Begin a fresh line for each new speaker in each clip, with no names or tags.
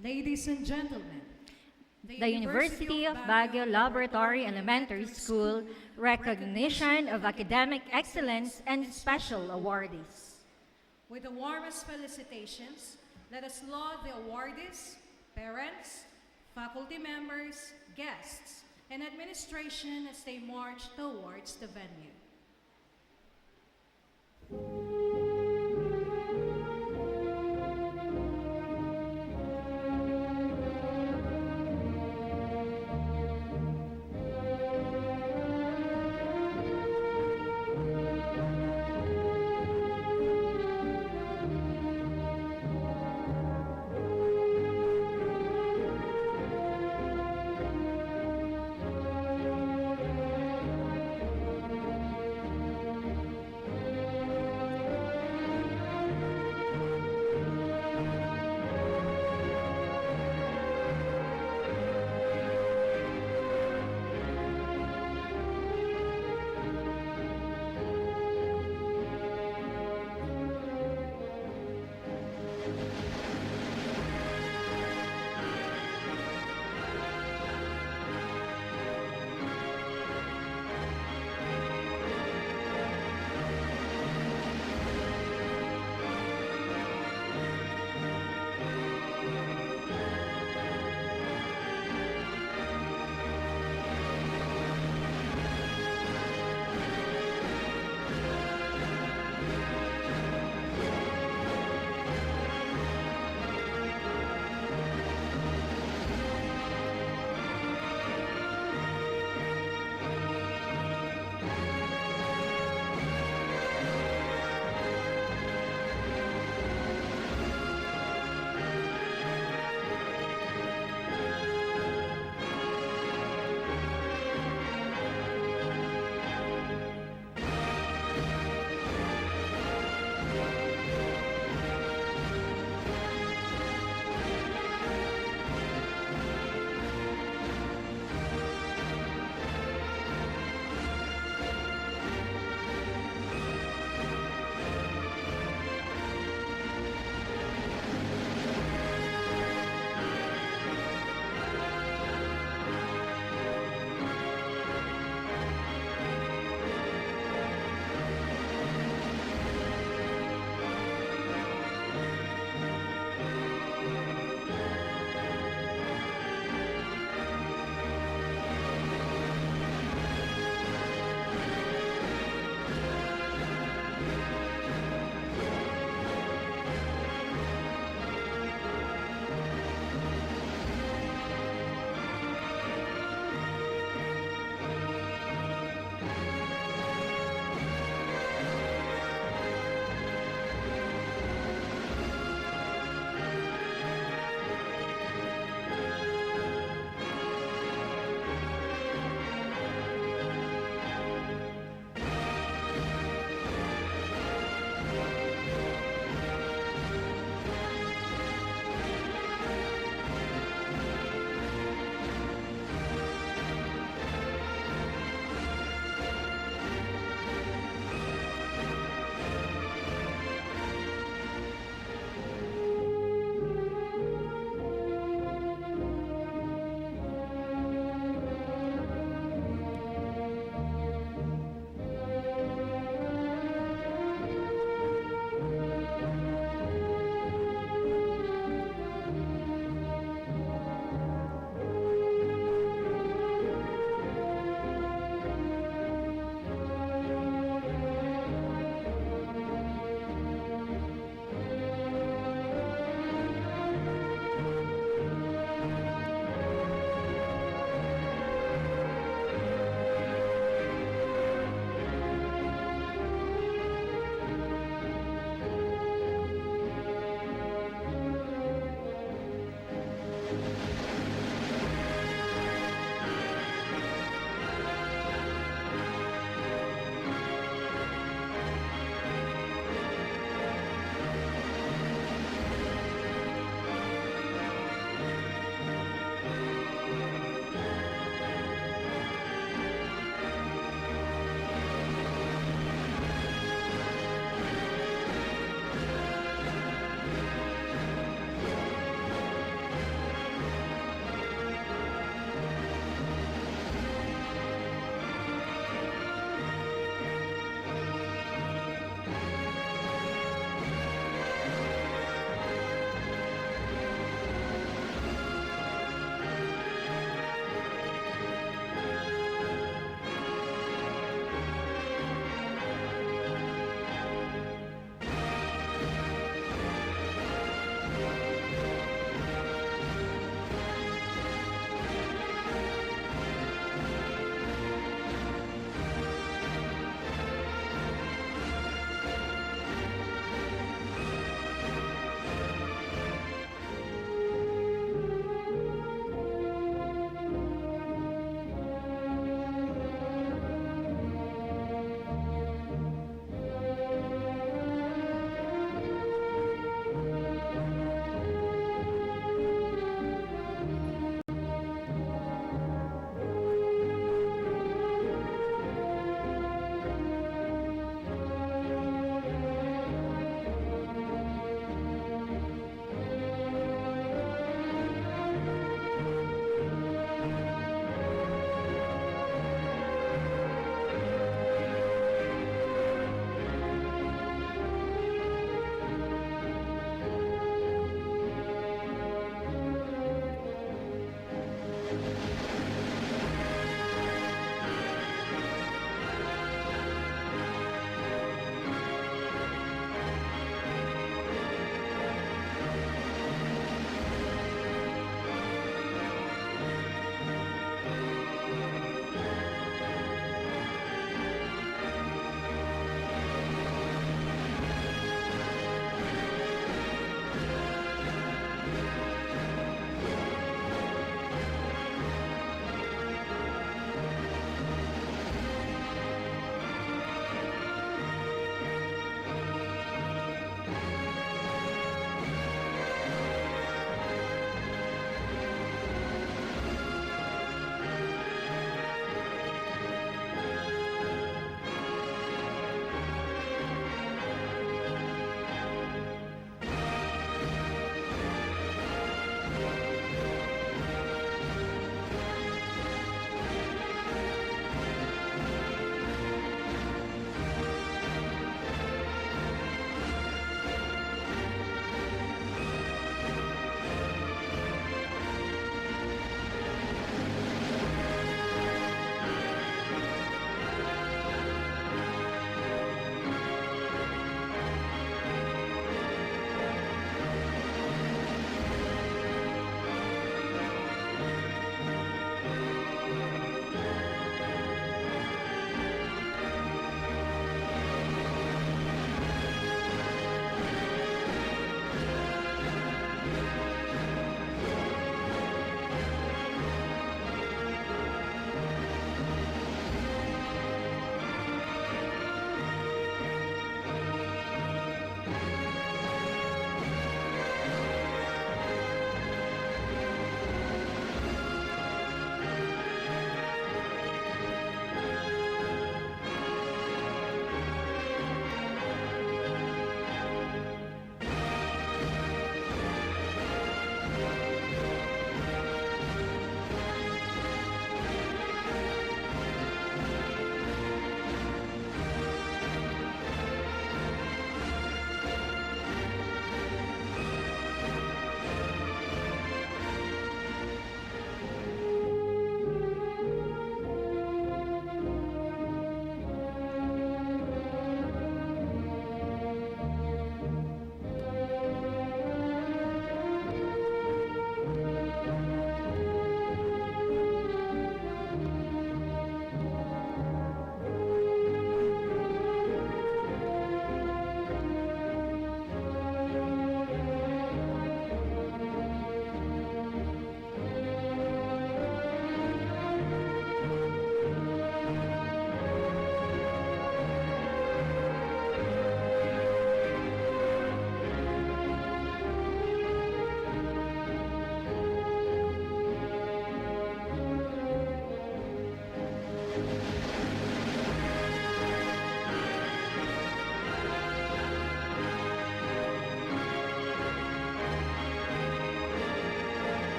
Ladies and gentlemen,
The University of Baguio Laboratory Elementary School Recognition of Academic Excellence and Special Awardees.
with the warmest felicitations, let us laud the awardees, parents, faculty members, guests, and administration as they march towards the venue.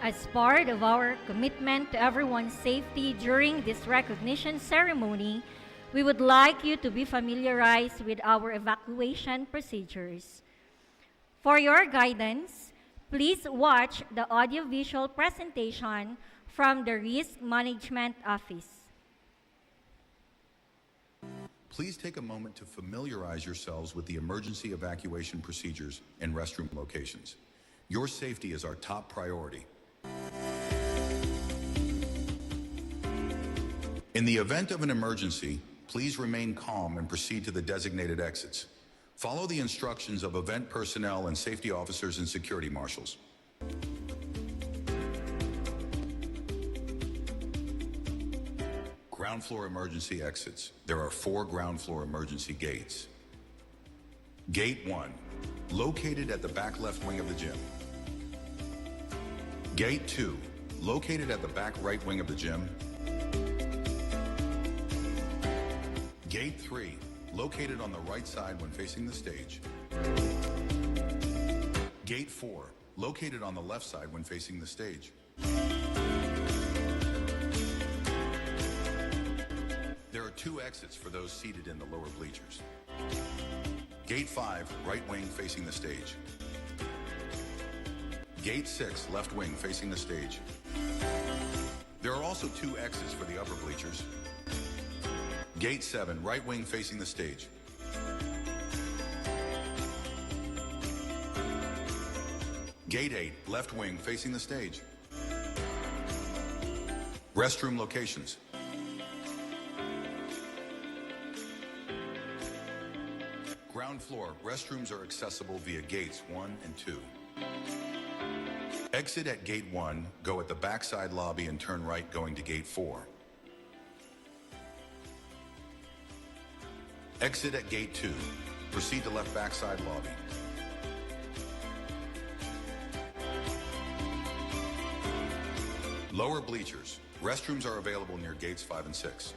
As part of our commitment to everyone's safety during this recognition ceremony, we would like you to be familiarized with our evacuation procedures. For your guidance, please watch the audiovisual presentation from the Risk Management Office.
Please take a moment to familiarize yourselves with the emergency evacuation procedures and restroom locations. Your safety is our top priority. In the event of an emergency, please remain calm and proceed to the designated exits. Follow the instructions of event personnel and safety officers and security marshals. Ground floor emergency exits. There are 4 ground floor emergency gates. Gate 1, located at the back left wing of the gym. Gate 2, located at the back right wing of the gym. Gate 3, located on the right side when facing the stage. Gate 4, located on the left side when facing the stage. There are 2 exits for those seated in the lower bleachers. Gate 5, right wing facing the stage. Gate 6, left wing facing the stage. There are also 2 exits for the upper bleachers. Gate 7, right wing facing the stage. Gate 8, left wing facing the stage. Restroom locations. Ground floor, restrooms are accessible via gates 1 and 2. Exit at gate 1, go at the backside lobby and turn right going to gate 4. Exit at gate 2, proceed to left backside lobby. Lower bleachers, restrooms are available near gates 5 and 6.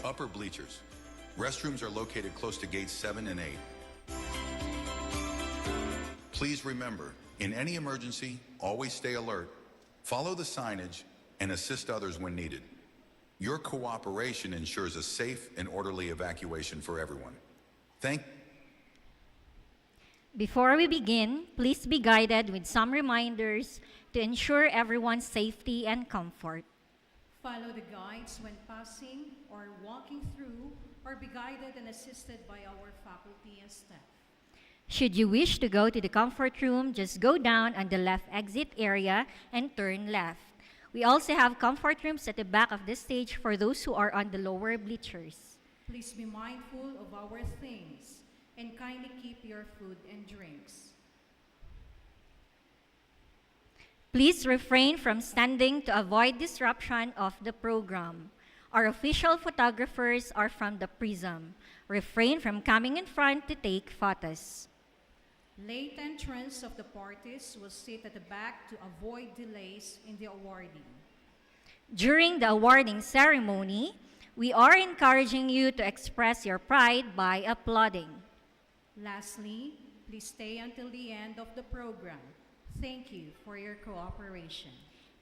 Upper bleachers. Restrooms are located close to gates 7 and 8. Please remember, in any emergency, always stay alert, follow the signage, and assist others when needed. Your cooperation ensures a safe and orderly evacuation for everyone.
Before we begin, please be guided with some reminders to ensure everyone's safety and comfort.
Follow the guides when passing or walking through, or be guided and assisted by our faculty and staff.
Should you wish to go to the comfort room, just go down on the left exit area and turn left. We also have comfort rooms at the back of the stage for those who are on the lower bleachers.
Please be mindful of our things and kindly keep your food and drinks.
Please refrain from standing to avoid disruption of the program. Our official photographers are from the Prism. Refrain from coming in front to take photos.
Late entrance of the parties will sit at the back to avoid delays in the awarding.
During the awarding ceremony, we are encouraging you to express your pride by applauding.
Lastly, please stay until the end of the program. Thank you for your cooperation.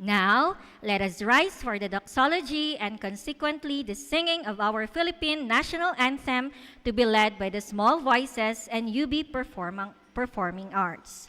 Now, let us rise for the doxology and consequently the singing of our Philippine national anthem to be led by the Small Voices and UB Performing Arts.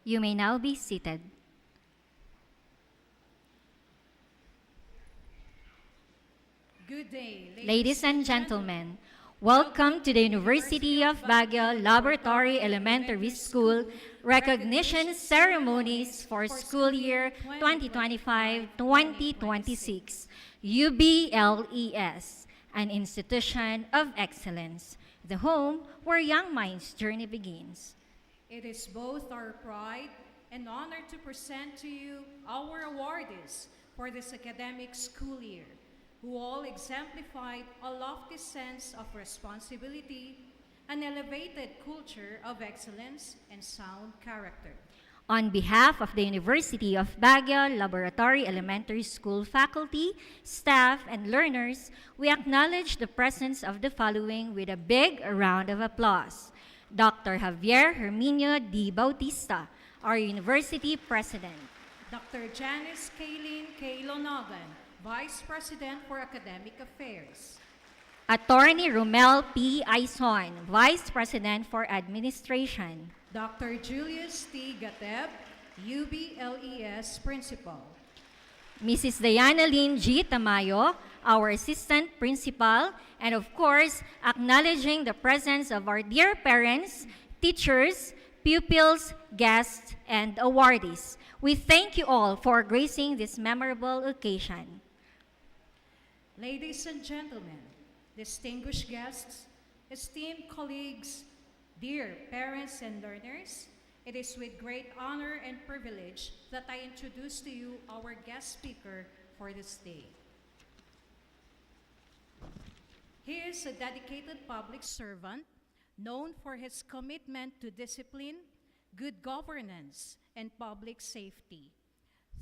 You may now be seated.
Good day,
Ladies and gentlemen, welcome to the University of Baguio Laboratory Elementary School recognition ceremonies for school year 2025-2026, UBLES, an institution of excellence, the home where young minds' journey begins.
It is both our pride and honor to present to you our awardees for this academic school year, who all exemplified a lofty sense of responsibility, an elevated culture of excellence, and sound character.
On behalf of the University of Baguio Laboratory Elementary School faculty, staff, and learners, we acknowledge the presence of the following with a big round of applause. Dr. Javier Herminio D. Bautista, our University President.
Dr. Janice Kaylin K. Lonogan, Vice President for Academic Affairs.
Attorney Romel P. Aison, Vice President for Administration.
Dr. Julius T. Gateb, UBLES Principal.
Mrs. Diana Lynn G. Tamayo, our Assistant Principal, and of course, acknowledging the presence of our dear parents, teachers, pupils, guests, and awardees. We thank you all for gracing this memorable occasion.
Ladies and gentlemen, distinguished guests, esteemed colleagues, dear parents and learners, it is with great honor and privilege that I introduce to you our guest speaker for this day. He is a dedicated public servant known for his commitment to discipline, good governance, and public safety.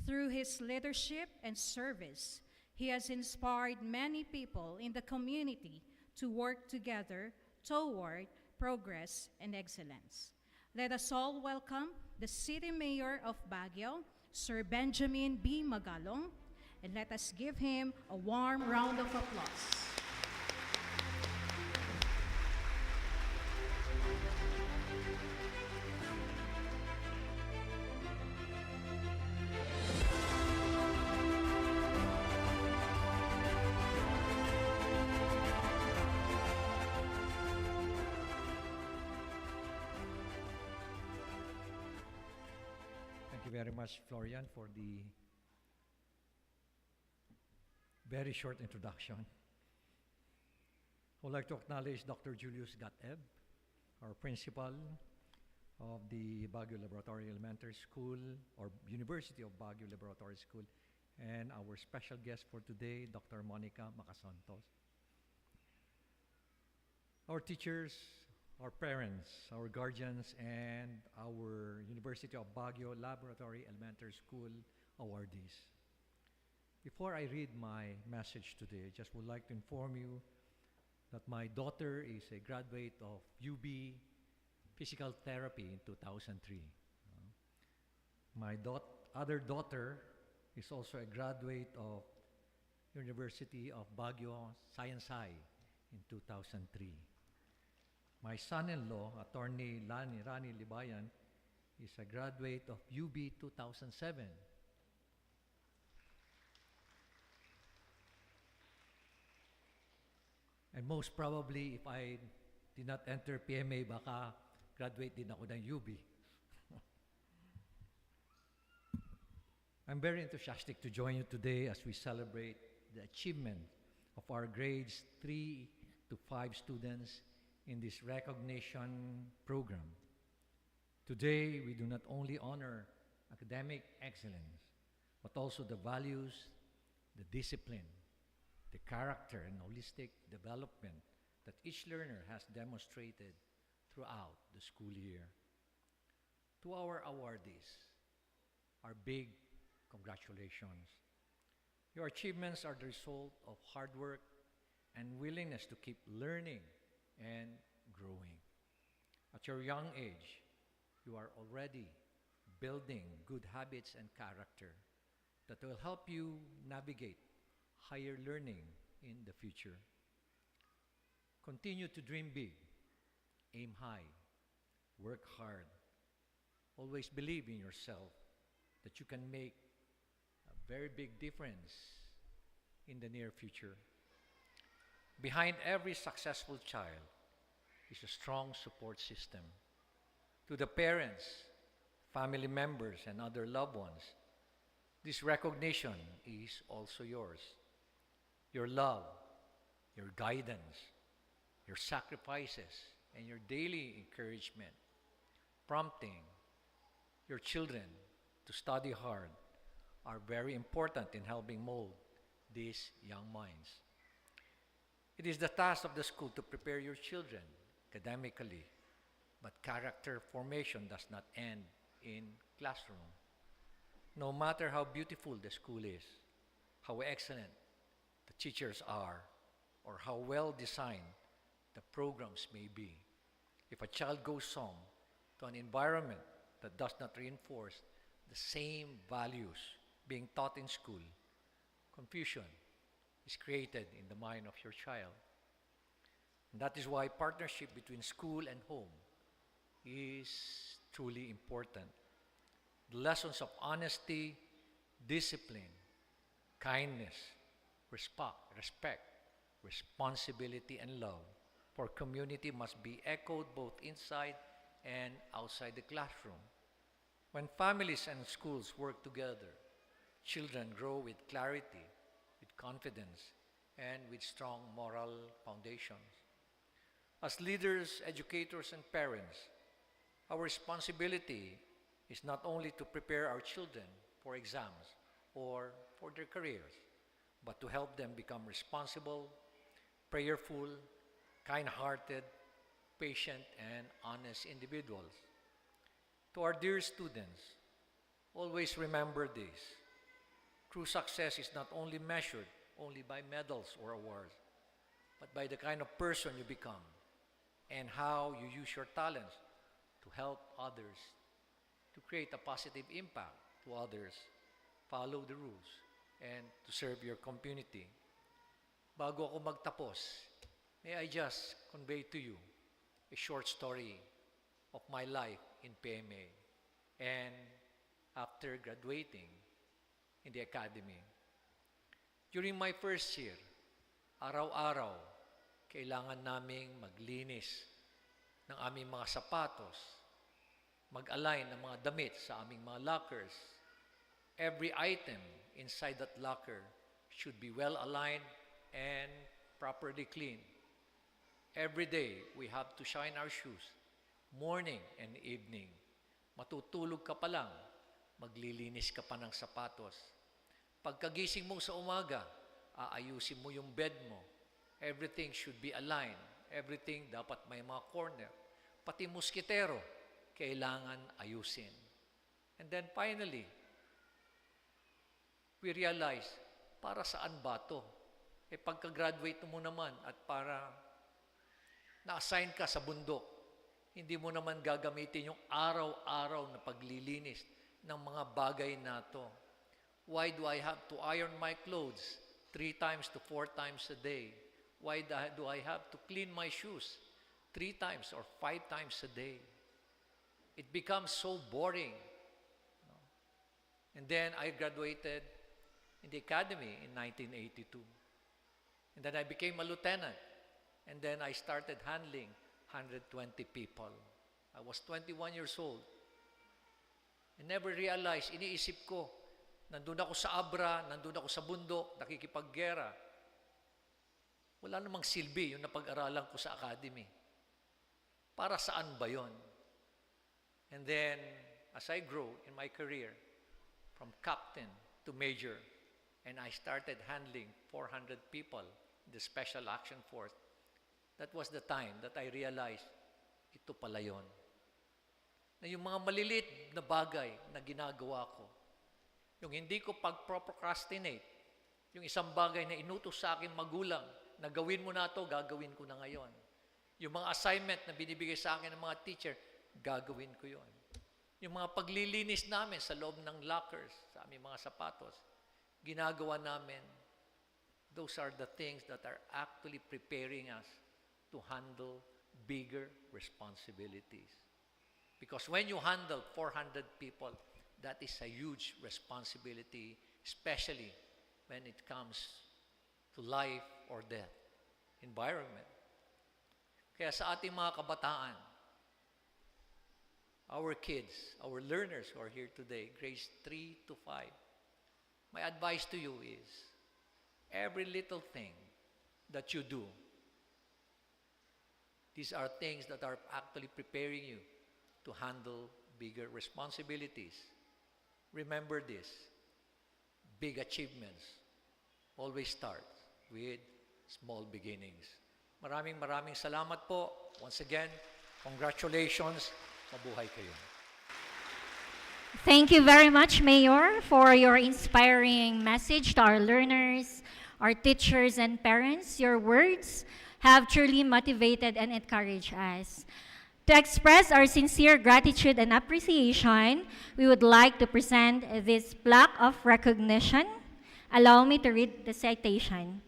Through his leadership and service, he has inspired many people in the community to work together toward progress and excellence. Let us all welcome the City Mayor of Baguio, Sir Benjamin B. Magalong, and let us give him a warm round of applause.
Thank you very much, Florian, for the very short introduction. I would like to acknowledge Dr. Julius Gateb, our principal of the Baguio Laboratory Elementary School, or University of Baguio Laboratory School, and our special guest for today, Dr. Monica Macasantos. Our teachers, our parents, our guardians, and our University of Baguio Laboratory Elementary School awardees. Before I read my message today, I just would like to inform you that my daughter is a graduate of UB Physical Therapy in 2003. My other daughter is also a graduate of University of Baguio Science High in 2003. My son-in-law, Attorney Rani Libayan, is a graduate of UB 2007. And most probably, if I did not enter PMA, baka graduate din ako ng UB. I'm very enthusiastic to join you today as we celebrate the achievement of our grades 3 to 5 students in this recognition program. Today, we do not only honor academic excellence, but also the values, the discipline, the character, and holistic development that each learner has demonstrated throughout the school year. To our awardees, our big congratulations. Your achievements are the result of hard work and willingness to keep learning and growing. At your young age, you are already building good habits and character that will help you navigate higher learning in the future. Continue to dream big, aim high, work hard. Always believe in yourself that you can make a very big difference in the near future. Behind every successful child is a strong support system. To the parents, family members, and other loved ones, this recognition is also yours. Your love, your guidance, your sacrifices, and your daily encouragement, prompting your children to study hard are very important in helping mold these young minds. It is the task of the school to prepare your children academically, but character formation does not end in classroom. No matter how beautiful the school is, how excellent the teachers are, or how well designed the programs may be, if a child goes home to an environment that does not reinforce the same values being taught in school, confusion is created in the mind of your child. And that is why partnership between school and home is truly important. The lessons of honesty, discipline, kindness, respect, responsibility, and love for community must be echoed both inside and outside the classroom. When families and schools work together, children grow with clarity, with confidence, and with strong moral foundations. As leaders, educators, and parents, our responsibility is not only to prepare our children for exams or for their careers, but to help them become responsible, prayerful, kind-hearted, patient, and honest individuals. To our dear students, always remember this. True success is not only measured only by medals or awards, but by the kind of person you become and how you use your talents to help others, to create a positive impact to others, follow the rules, and to serve your community. Bago ako magtapos, may I just convey to you a short story of my life in PMA and after graduating in the academy. During my first year, araw-araw, kailangan naming maglinis ng aming mga sapatos, mag-align ng mga damit sa aming mga lockers. Every item inside that locker should be well aligned and properly cleaned. Every day, we have to shine our shoes, morning and evening. Matutulog ka pa lang, maglilinis ka pa ng sapatos. Pagkagising mo sa umaga, aayusin mo yung bed mo. Everything should be aligned. Everything dapat may mga corner. Pati muskitero, kailangan ayusin. And then finally, we realize, para saan ba ito? Pagka-graduate mo naman at para na-assign ka sa bundok, hindi mo naman gagamitin yung araw-araw na paglilinis ng mga bagay na ito. Why do I have to iron my clothes 3 times to 4 times a day? Why do I have to clean my shoes 3 times or 5 times a day? It becomes so boring. And then I graduated in the academy in 1982. And then I became a lieutenant. And then I started handling 120 people. I was 21 years old. I never realized, iniisip ko, nandun ako sa Abra, nandun ako sa bundok, nakikipaggera. Wala namang silbi yung napag-aralan ko sa academy. Para saan ba yon? And then, as I grow in my career, from captain to major, and I started handling 400 people in the Special Action Force, that was the time that I realized, ito pala yon. Na yung mga malilit na bagay na ginagawa ko, yung hindi ko pag-procrastinate, yung isang bagay na inutos sa akin magulang
nagawin mo na to, gagawin ko na ngayon. Yung mga assignment na binibigay sa akin ng mga teacher, gagawin ko yon. Yung mga paglilinis namin sa loob ng lockers, sa aming mga sapatos, ginagawa namin. Those are the things that are actually preparing us to handle bigger responsibilities. Because when you handle 400 people, that is a huge responsibility, especially when it comes to life or death, environment. Kaya sa ating mga kabataan, our kids, our learners who are here today, grades 3 to 5, my advice to you is, every little thing that you do, these are things that are actually preparing you to handle bigger responsibilities. Remember this, big achievements always start with small beginnings. Maraming salamat po. Once again, congratulations. Mabuhay kayo.
Thank you very much, Mayor, for your inspiring message to our learners, our teachers, and parents. Your words have truly motivated and encouraged us. To express our sincere gratitude and appreciation, we would like to present this plaque of recognition. Allow me to read the citation.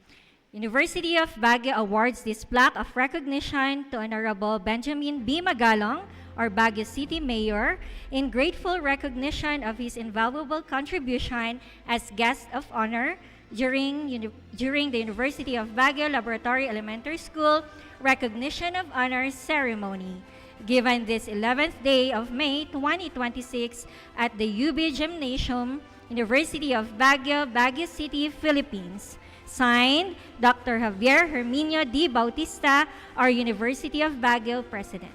University of Baguio awards this plaque of recognition to Honorable Benjamin B. Magalong, our Baguio City Mayor, in grateful recognition of his invaluable contribution as guest of honor during the University of Baguio Laboratory Elementary School Recognition of Honor Ceremony, given this 11th day of May 2026 at the UB Gymnasium, University of Baguio, Baguio City, Philippines. Signed, Dr. Javier Herminio D. Bautista, our University of Baguio President.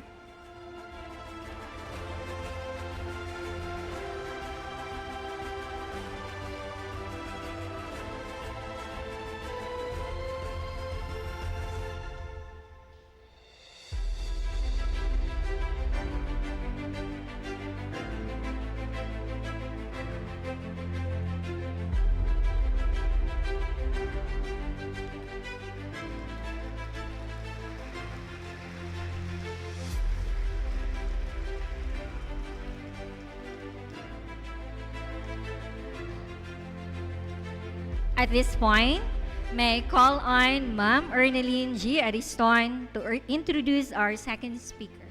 At this point, may I call on Ma'am Erneline G. Ariston to introduce our second speaker.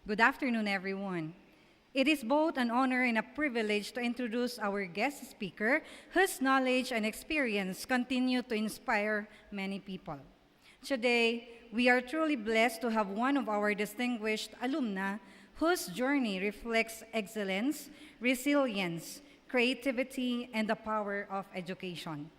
Good afternoon, everyone. It is both an honor and a privilege to introduce our guest speaker, whose knowledge and experience continue to inspire many people. Today, we are truly blessed to have one of our distinguished alumna whose journey reflects excellence, resilience, creativity, and the power of education.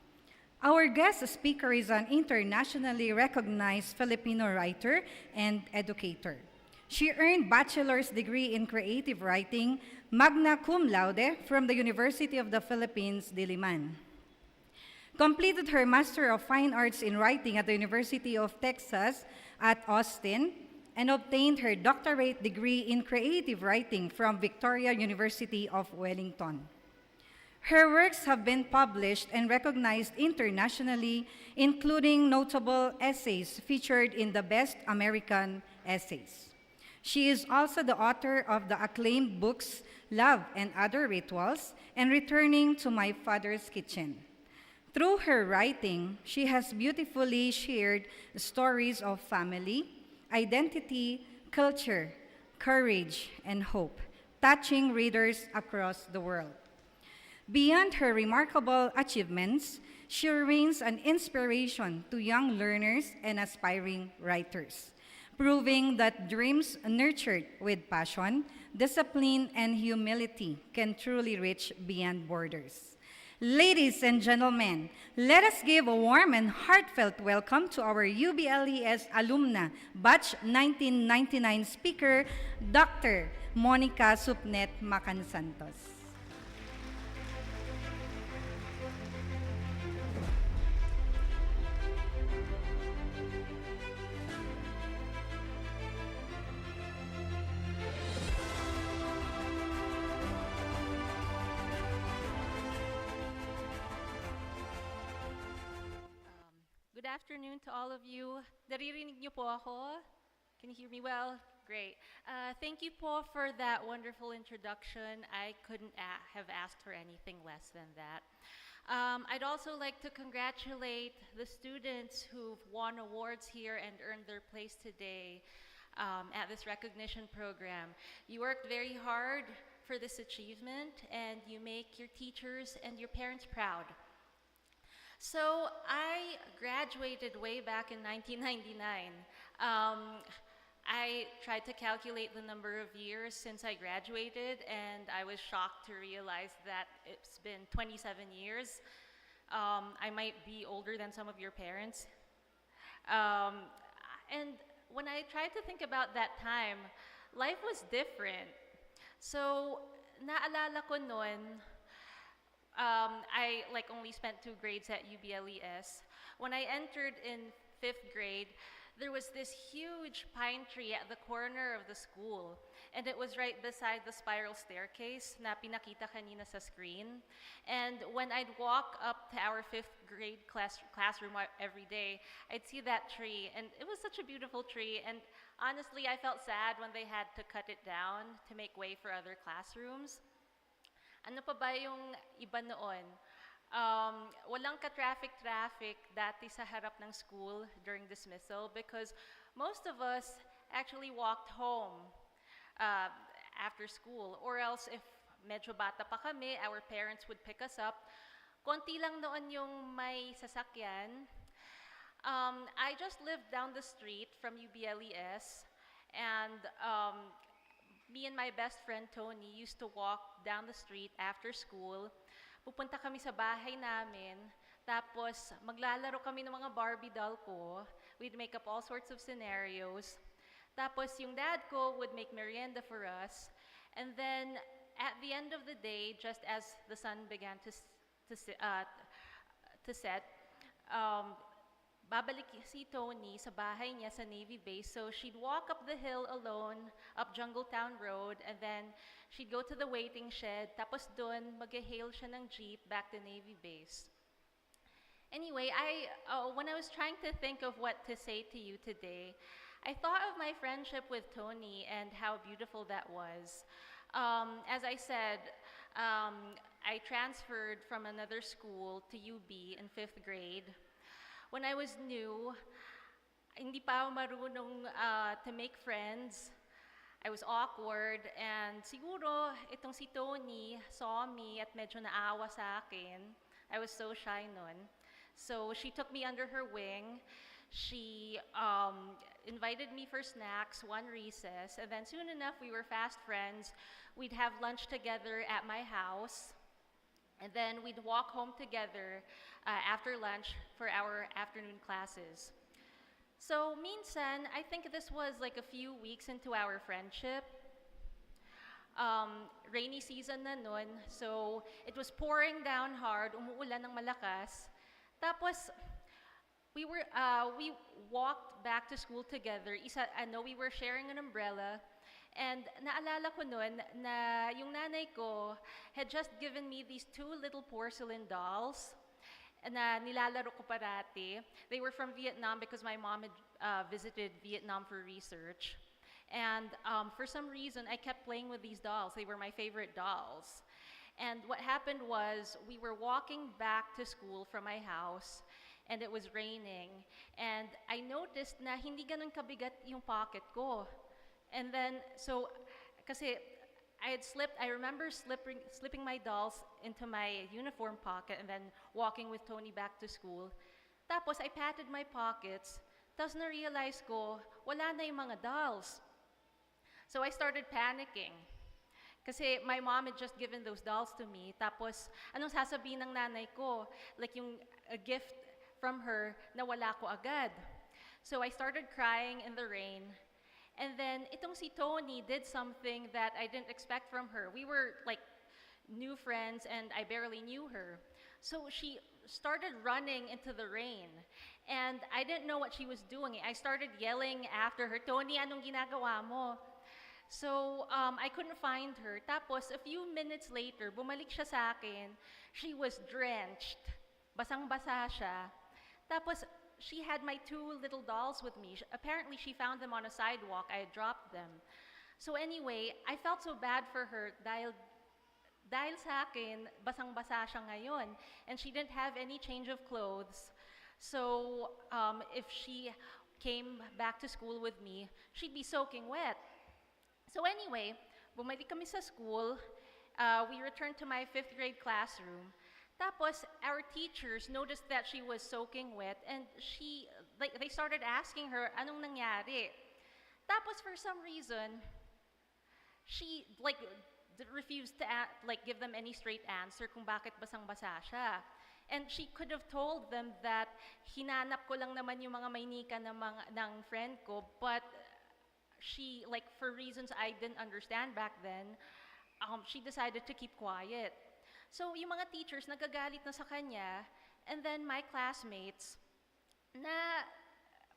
Our guest speaker is an internationally recognized Filipino writer and educator. She earned bachelor's degree in creative writing, magna cum laude, from the University of the Philippines, Diliman. Completed her Master of Fine Arts in Writing at the University of Texas at Austin, and obtained her doctorate degree in creative writing from Victoria University of Wellington. Her works have been published and recognized internationally, including notable essays featured in the Best American Essays. She is also the author of the acclaimed books Love and Other Rituals and Returning to My Father's Kitchen. Through her writing, she has beautifully shared stories of family, identity, culture, courage, and hope, touching readers across the world. Beyond her remarkable achievements, she remains an inspiration to young learners and aspiring writers, proving that dreams nurtured with passion, discipline, and humility can truly reach beyond borders. Ladies and gentlemen, let us give a warm and heartfelt welcome to our UBLES alumna, Batch 1999 speaker, Dr. Monica Supnet Macansantos.
afternoon to all of you. Naririnig niyo po ako? Can you hear me well? Great. Thank you po for that wonderful introduction. I couldn't have asked for anything less than that. I'd also like to congratulate the students who've won awards here and earned their place today at this recognition program. You worked very hard for this achievement, and you make your teachers and your parents proud. So I graduated way back in 1999. I tried to calculate the number of years since I graduated, and I was shocked to realize that it's been 27 years. I might be older than some of your parents. And when I tried to think about that time, life was different. So, naalala ko noon, I only spent 2 grades at UBLES. When I entered in 5th grade, there was this huge pine tree at the corner of the school, and it was right beside the spiral staircase na pinakita kanina sa screen. And when I'd walk up to our 5th grade classroom every day, I'd see that tree, and it was such a beautiful tree, and honestly, I felt sad when they had to cut it down to make way for other classrooms. Ano pa ba yung iba noon? Walang ka-traffic dati sa harap ng school during dismissal because most of us actually walked home after school. Or else if medyo bata pa kami, our parents would pick us up. Konti lang noon yung may sasakyan. I just lived down the street from UBLES, and me and my best friend Tony used to walk down the street after school. Pupunta kami sa bahay namin, tapos maglalaro kami ng mga Barbie doll ko. We'd make up all sorts of scenarios. Tapos yung dad ko would make merienda for us. And then at the end of the day, just as the sun began to set, babalik si Tony sa bahay niya sa Navy base. So she'd walk up the hill alone, up Jungletown Road, and then she'd go to the waiting shed, tapos doon mag-hail siya ng jeep back to Navy base. Anyway, when I was trying to think of what to say to you today, I thought of my friendship with Tony and how beautiful that was. As I said, I transferred from another school to UB in 5th grade. When I was new, hindi pa ako marunong to make friends. I was awkward, and siguro itong si Tony saw me at medyo naawa sa akin. I was so shy nun. So she took me under her wing. She invited me for snacks one recess, and then soon enough we were fast friends. We'd have lunch together at my house, and then we'd walk home together after lunch for our afternoon classes. So minsan, I think this was like a few weeks into our friendship. Rainy season na nun, so it was pouring down hard, umuulan ng malakas. Tapos, we walked back to school together. We were sharing an umbrella. And naalala ko nun na yung nanay ko had just given me these 2 little porcelain dolls na nilalaro ko parati. They were from Vietnam because my mom had visited Vietnam for research. And for some reason, I kept playing with these dolls. They were my favorite dolls. And what happened was, we were walking back to school from my house, and it was raining. And I noticed na hindi ganun kabigat yung pocket ko. And then, kasi I remember slipping my dolls into my uniform pocket and then walking with Tony back to school. Tapos I patted my pockets, tapos na-realize ko, wala na yung mga dolls. So I started panicking. Kasi my mom had just given those dolls to me, tapos anong sasabihin ng nanay ko? Like a gift from her na wala ko agad. So I started crying in the rain. And then, itong si Tony did something that I didn't expect from her. We were like new friends and I barely knew her. So she started running into the rain. And I didn't know what she was doing. I started yelling after her, Tony, anong ginagawa mo? So I couldn't find her. Tapos, a few minutes later, bumalik siya sa akin. She was drenched. Basang-basa siya. Tapos, she had my two little dolls with me. Apparently, she found them on a sidewalk. I had dropped them. So anyway, I felt so bad for her dahil sa akin, basang-basa siya ngayon. And she didn't have any change of clothes. So if she came back to school with me, she'd be soaking wet. So anyway, bumalik kami sa school. We returned to my 5th grade classroom. Tapos, our teachers noticed that she was soaking wet and they started asking her, anong nangyari? Tapos, for some reason, she refused to give them any straight answer kung bakit basang-basa siya. And she could have told them that hinanap ko lang naman yung mga Maynика ng friend ko, but she, for reasons I didn't understand back then, she decided to keep quiet. So, yung mga teachers nagagalit na sa kanya, and then my classmates, na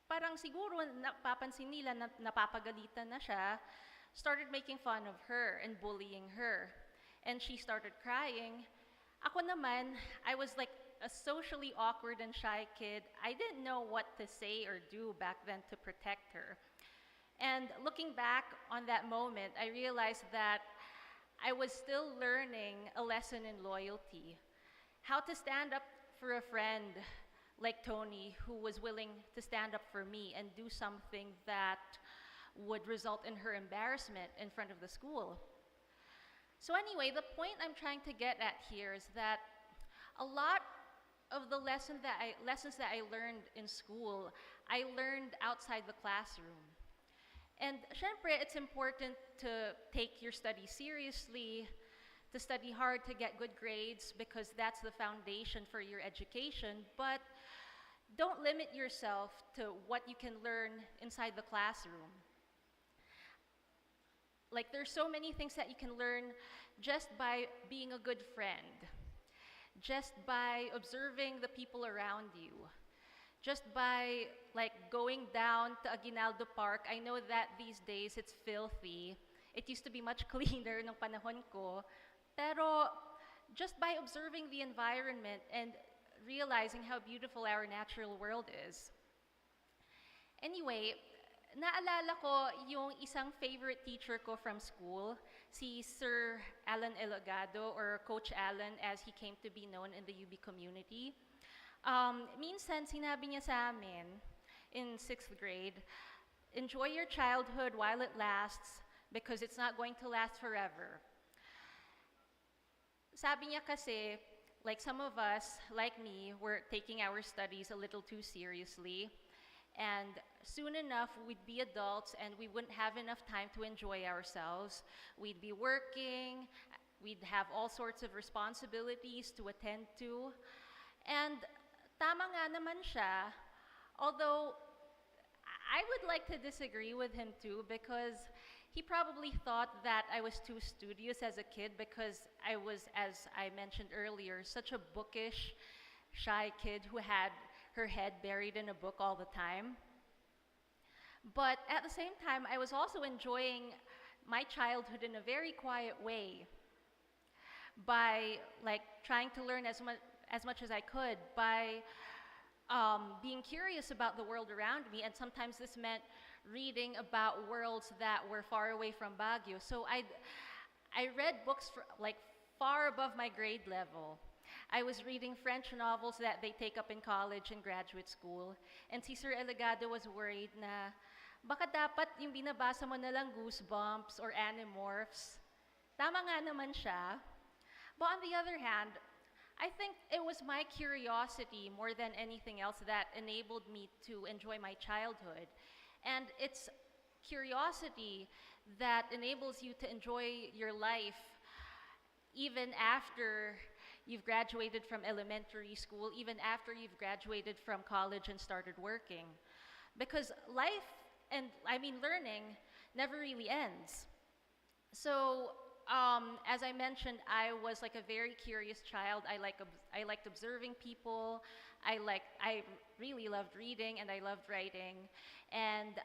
parang siguro napapansin nila na napapagalitan na siya, started making fun of her and bullying her. And she started crying. Ako naman, I was like a socially awkward and shy kid. I didn't know what to say or do back then to protect her. And looking back on that moment, I realized that I was still learning a lesson in loyalty. How to stand up for a friend like Tony, who was willing to stand up for me and do something that would result in her embarrassment in front of the school. So anyway, the point I'm trying to get at here is that a lot of the lessons that I learned in school, I learned outside the classroom. And syempre, it's important to take your studies seriously, to study hard to get good grades because that's the foundation for your education, but don't limit yourself to what you can learn inside the classroom. There's so many things that you can learn just by being a good friend, just by observing the people around you, just by going down to Aguinaldo Park. I know that these days it's filthy. It used to be much cleaner nung panahon ko. Pero just by observing the environment and realizing how beautiful our natural world is. Anyway, naalala ko yung isang favorite teacher ko from school, si Sir Alan Elagado, or Coach Alan as he came to be known in the UB community. Minsan, sinabi niya sa amin in 6th grade, enjoy your childhood while it lasts because it's not going to last forever. Sabi niya kasi, some of us, like me, were taking our studies a little too seriously. And soon enough, we'd be adults and we wouldn't have enough time to enjoy ourselves. We'd be working, we'd have all sorts of responsibilities to attend to. And tama nga naman siya, although I would like to disagree with him too because he probably thought that I was too studious as a kid because I was, as I mentioned earlier, such a bookish, shy kid who had her head buried in a book all the time. But at the same time, I was also enjoying my childhood in a very quiet way by trying to learn as much as I could, by being curious about the world around me, and sometimes this meant reading about worlds that were far away from Baguio. So I read books far above my grade level. I was reading French novels that they take up in college and graduate school. And si Sir Elegado was worried na baka dapat yung binabasa mo na lang Goosebumps or Animorphs. Tama nga naman siya. But on the other hand, I think it was my curiosity more than anything else that enabled me to enjoy my childhood. And it's curiosity that enables you to enjoy your life even after you've graduated from elementary school, even after you've graduated from college and started working. Because life, and learning, never really ends. So, as I mentioned, I was a very curious child. I liked observing people. I really loved reading and I loved writing. And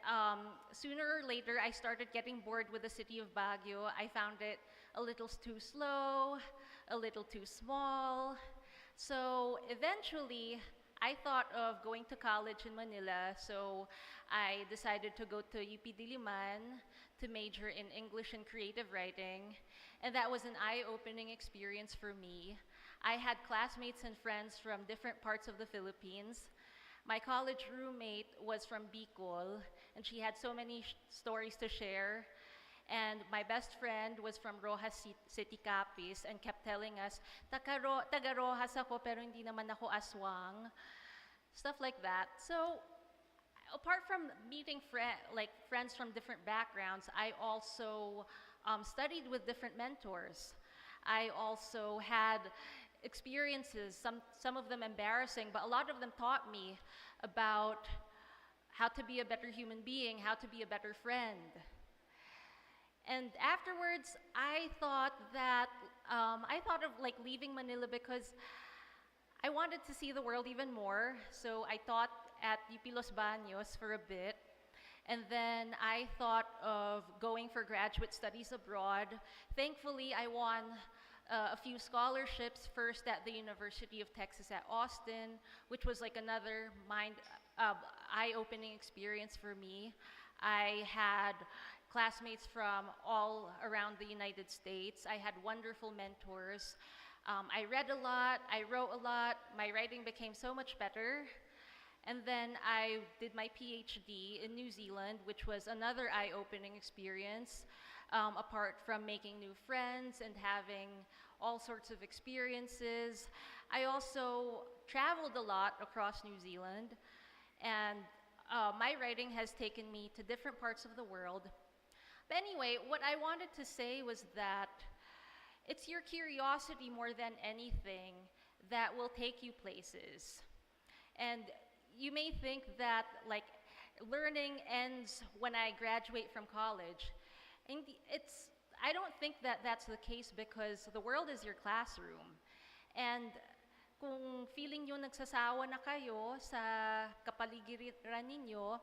sooner or later, I started getting bored with the city of Baguio. I found it a little too slow, a little too small. So eventually, I thought of going to college in Manila, so I decided to go to UP Diliman to major in English and creative writing, and that was an eye-opening experience for me. I had classmates and friends from different parts of the Philippines. My college roommate was from Bicol, and she had so many stories to share. And my best friend was from Rojas City, Capiz, and kept telling us, taga Rojas ako, pero hindi naman ako aswang. Stuff like that. So, apart from meeting friends from different backgrounds, I also studied with different mentors. I also had experiences, some of them embarrassing, but a lot of them taught me about how to be a better human being, how to be a better friend. And afterwards, I thought of like leaving Manila because I wanted to see the world even more. So I taught at UP Los Baños for a bit. And then I thought of going for graduate studies abroad. Thankfully, I won a few scholarships, first at the University of Texas at Austin, which was like another eye-opening experience for me. I had classmates from all around the United States. I had wonderful mentors. I read a lot, I wrote a lot, my writing became so much better. And then I did my PhD in New Zealand, which was another eye-opening experience, apart from making new friends and having all sorts of experiences. I also traveled a lot across New Zealand, and my writing has taken me to different parts of the world. But anyway, what I wanted to say was that it's your curiosity more than anything that will take you places. And you may think that like learning ends when I graduate from college. And I don't think that that's the case, because the world is your classroom. And kung feeling nyo nagsasawa na kayo sa kapaligiran ninyo,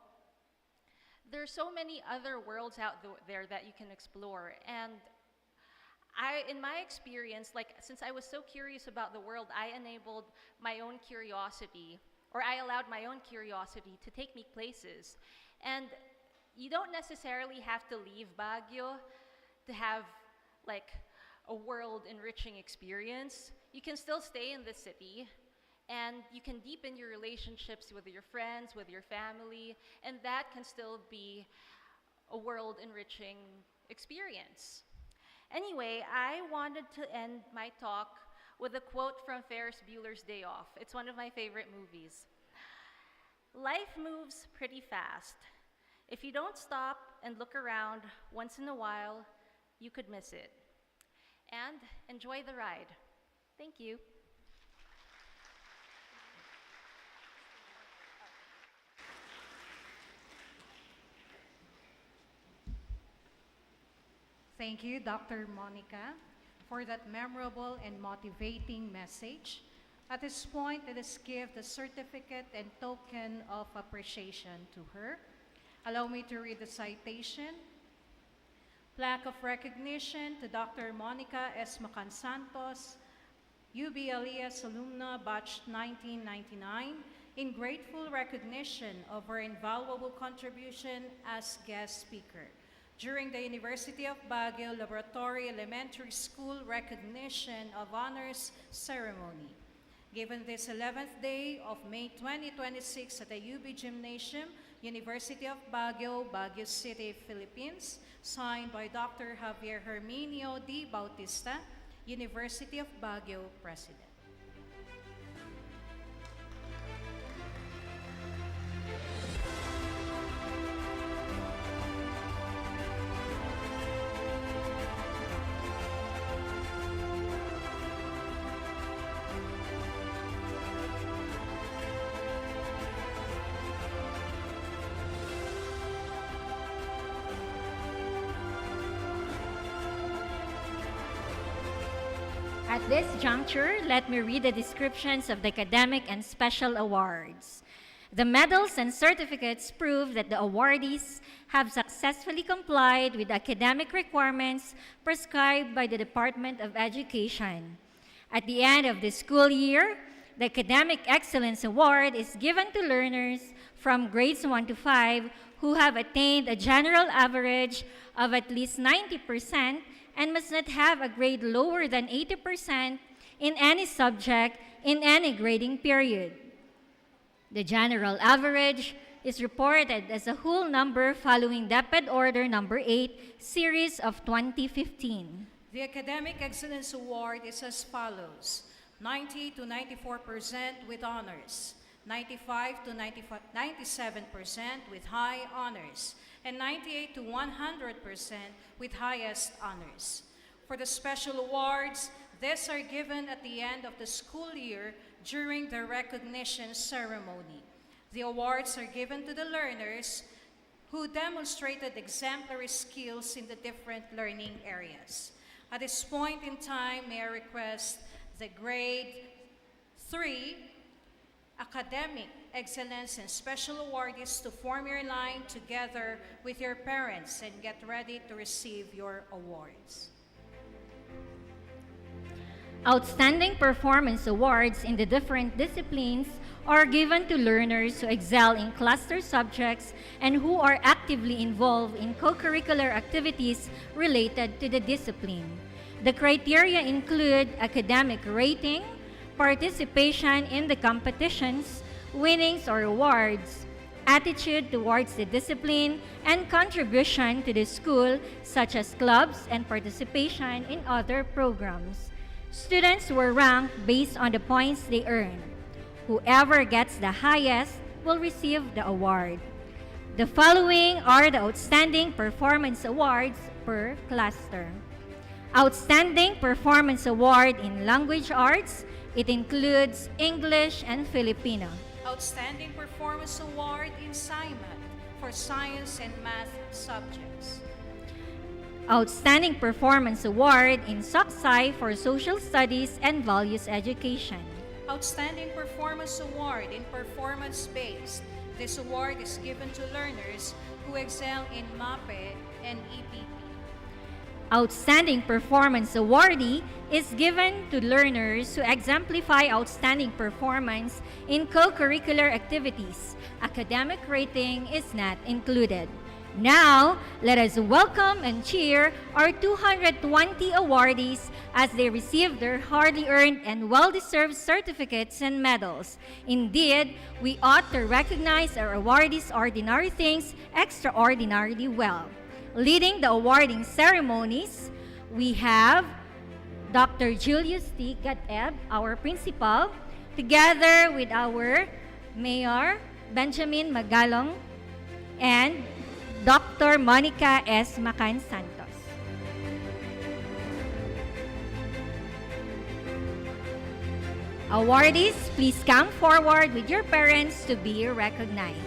there's so many other worlds out there that you can explore. And in my experience, like since I was so curious about the world, I enabled my own curiosity, or I allowed my own curiosity to take me places. And you don't necessarily have to leave Baguio to have like a world-enriching experience. You can still stay in the city, and you can deepen your relationships with your friends, with your family, and that can still be a world-enriching experience. Anyway, I wanted to end my talk with a quote from Ferris Bueller's Day Off. It's one of my favorite movies. Life moves pretty fast. If you don't stop and look around once in a while, you could miss it. And enjoy the ride. Thank you.
Thank you, Dr. Monica, for that memorable and motivating message. At this point, let us give the certificate and token of appreciation to her. Allow me to read the citation. Plaque of recognition to Dr. Monica S. Macan Santos, UB Elias alumna, batch 1999, in grateful recognition of her invaluable contribution as guest speaker during the University of Baguio Laboratory Elementary School Recognition of Honors Ceremony, given this 11th day of May 2026 at the UB Gymnasium, University of Baguio, Baguio City, Philippines, signed by Dr. Javier Herminio D. Bautista, University of Baguio President.
At this juncture, let me read the descriptions of the academic and special awards. The medals and certificates prove that the awardees have successfully complied with academic requirements prescribed by the Department of Education. At the end of the school year, The Academic Excellence Award is given to learners from grades 1 to 5 who have attained a general average of at least 90% and must not have a grade lower than 80% in any subject in any grading period. The general average is reported as a whole number following DepEd Order Number 8, Series of 2015.
The Academic Excellence Award is as follows: 90 to 94% with honors, 95 to 97% with high honors, and 98 to 100% with highest honors. For the special awards, these are given at the end of the school year during the recognition ceremony. The awards are given to the learners who demonstrated exemplary skills in the different learning areas. At this point in time, may I request the grade 3 Academic Excellence and Special Awardees to form your line together with your parents and get ready to receive your awards.
Outstanding performance awards in the different disciplines are given to learners who excel in cluster subjects and who are actively involved in co-curricular activities related to the discipline. The criteria include academic rating, participation in the competitions, winnings or awards, attitude towards the discipline, and contribution to the school, such as clubs and participation in other programs. Students were ranked based on the points they earn. Whoever gets the highest will receive the award. The following are the Outstanding Performance Awards per cluster. Outstanding Performance Award in Language Arts. It includes English and Filipino.
Outstanding Performance Award in SciMath for science and math subjects.
Outstanding Performance Award in SOCSci for Social Studies and Values Education.
Outstanding Performance Award in Performance-Based. This award is given to learners who excel in MAPE and EPP.
Outstanding Performance Awardee is given to learners who exemplify outstanding performance in co-curricular activities. Academic rating is not included. Now, let us welcome and cheer our 220 awardees as they receive their hardly earned and well-deserved certificates and medals. Indeed, we ought to recognize our awardees' ordinary things extraordinarily well. Leading the awarding ceremonies, we have Dr. Julius T. Gateb, our principal, together with our Mayor, Benjamin Magalong, and Dr. Monica S. Macan Santos. Awardees, please come forward with your parents to be recognized.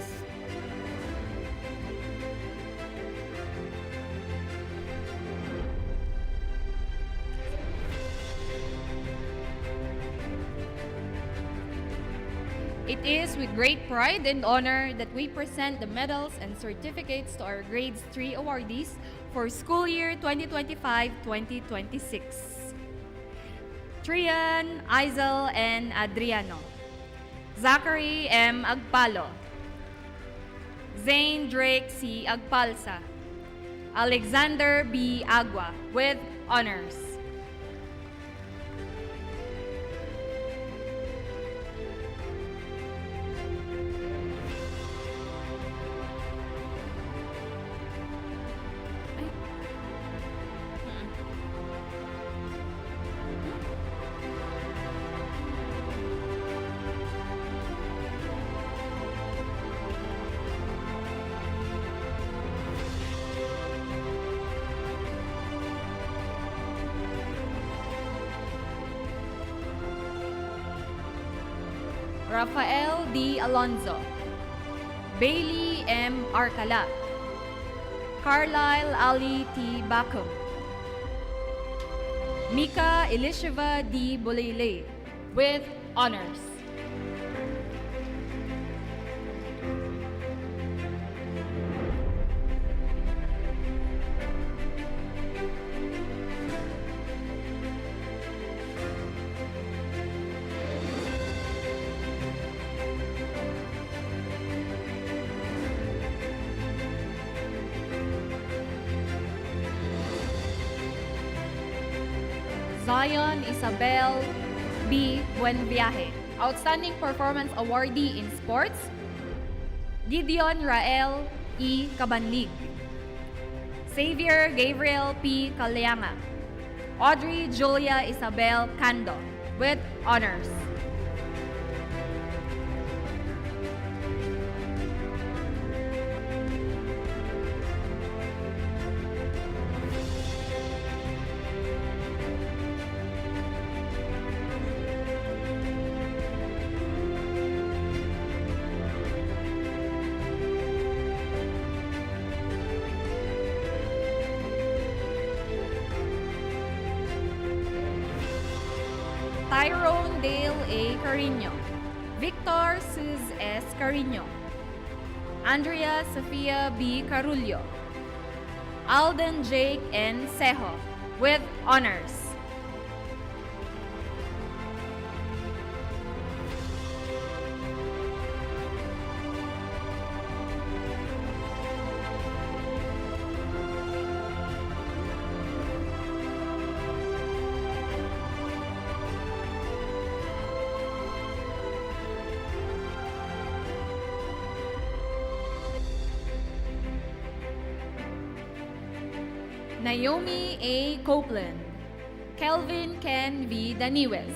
It is with great pride and honor that we present the medals and certificates to our Grades 3 awardees for school year 2025-2026. Trian, Aizel, and Adriano. Zachary M. Agpalo. Zane Drake C. Agpalsa. Alexander B. Agua with honors. Rafael D. Alonzo. Bailey M. Arcala. Carlisle Ali T. Bacum. Mika Elisheva D. Bulele with honors. Zion Isabel B. Buenviaje. Outstanding Performance Awardee in Sports, Gideon Rael E. Cabanlig. Xavier Gabriel P. Calyanga. Audrey Julia Isabel Cando with honors. Tyrone Dale A. Carino. Victor Sus S. Carino. Andrea Sofia B. Carullo. Alden Jake N. Sejo with honors. Naomi A. Copeland. Kelvin Ken V. Daniwes.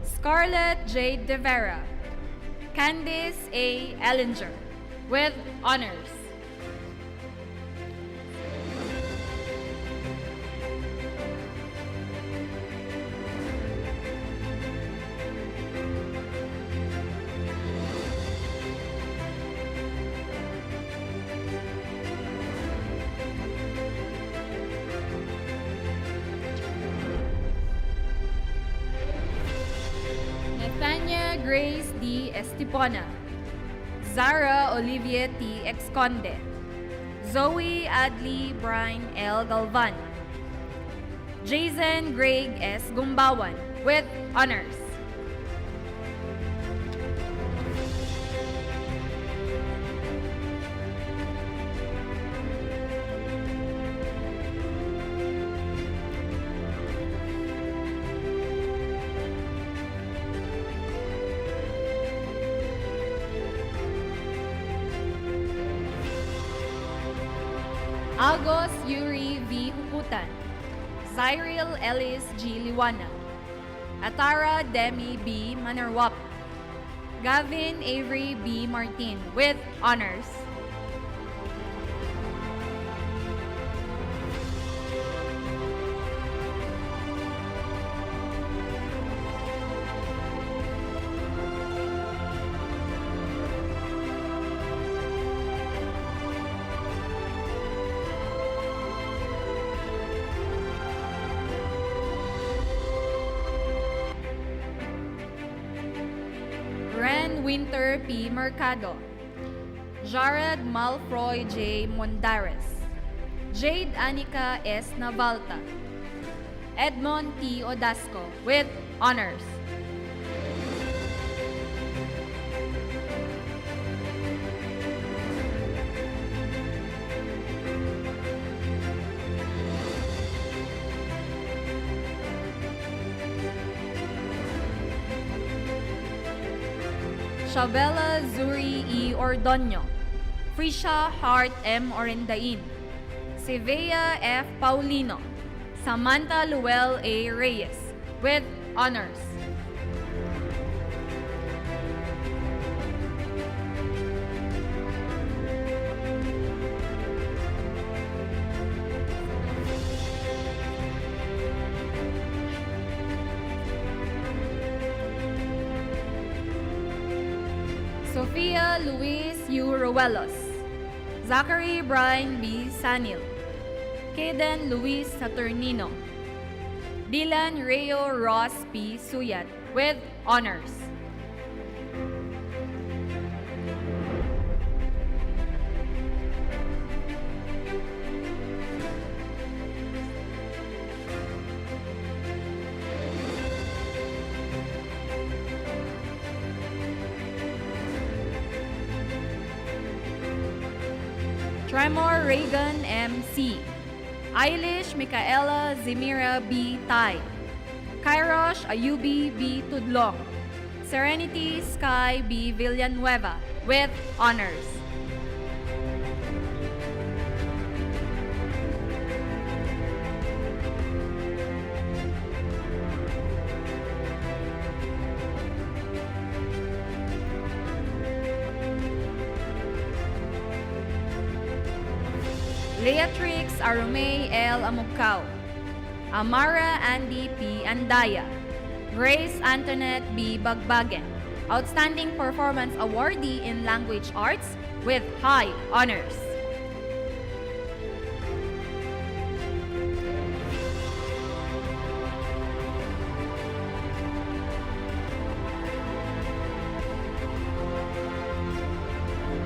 Scarlett J. De Vera. Candice A. Ellinger with honors. Nathania Grace D. Estipona. Zara Olivia T. Exconde. Zoe Adley Brian L. Galvan. Jason Greg S. Gumbawan with honors. Agos Yuri V. Huputan. Cyril Ellis G. Liwana. Atara Demi B. Manarwap. Gavin Avery B. Martin with honors. Ren Winter P. Mercado. Jared Malfroy J. Mondares. Jade Anika S. Navalta. Edmond T. Odasco with honors. Shabella Zuri E. Ordonio. Frisha Hart M. Orendain. Sevilla F. Paulino. Samantha Luel A. Reyes with honors. Sofia Luis U. Ruelos. Zachary Brian B. Sanil. Kaden Luis Saturnino. Dylan Reo Ross P. Suyat with honors. Tremor Reagan M.C. Eilish Micaela Zemira B. Tai. Kairosh Ayubi B. Tudlong. Serenity Sky B. Villanueva with honors. Leatrix Arumay L. Amugkao. Amara Andy P. Andaya. Grace Antoinette B. Bagbagen. Outstanding Performance Awardee in Language Arts with high honors.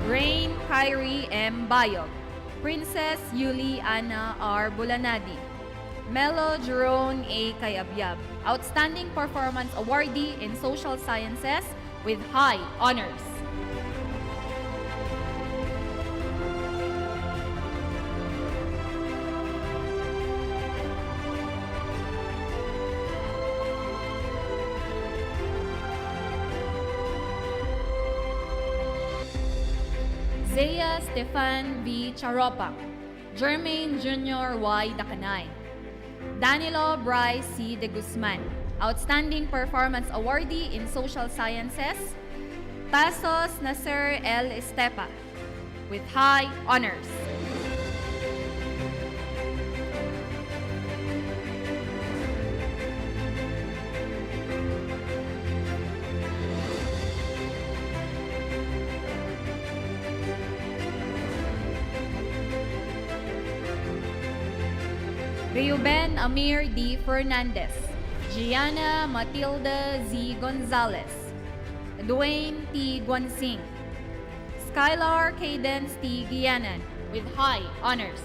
Rain Kyrie M. Bayog. Princess Yuli Ana R. Bulanadi. Melo Jerome A. Kayabyab. Outstanding Performance Awardee in Social Sciences with high honors. Zea Stefan V. Charopa. Jermaine Jr. Y. Dakanay. Danilo Bryce C. De Guzman. Outstanding Performance Awardee in Social Sciences. Pasos Nasser L. Estepa with high honors. Reuben Amir D. Fernandez. Gianna Matilda Z. Gonzalez. Dwayne T. Guansing. Skylar Cadence T. Guianan with high honors.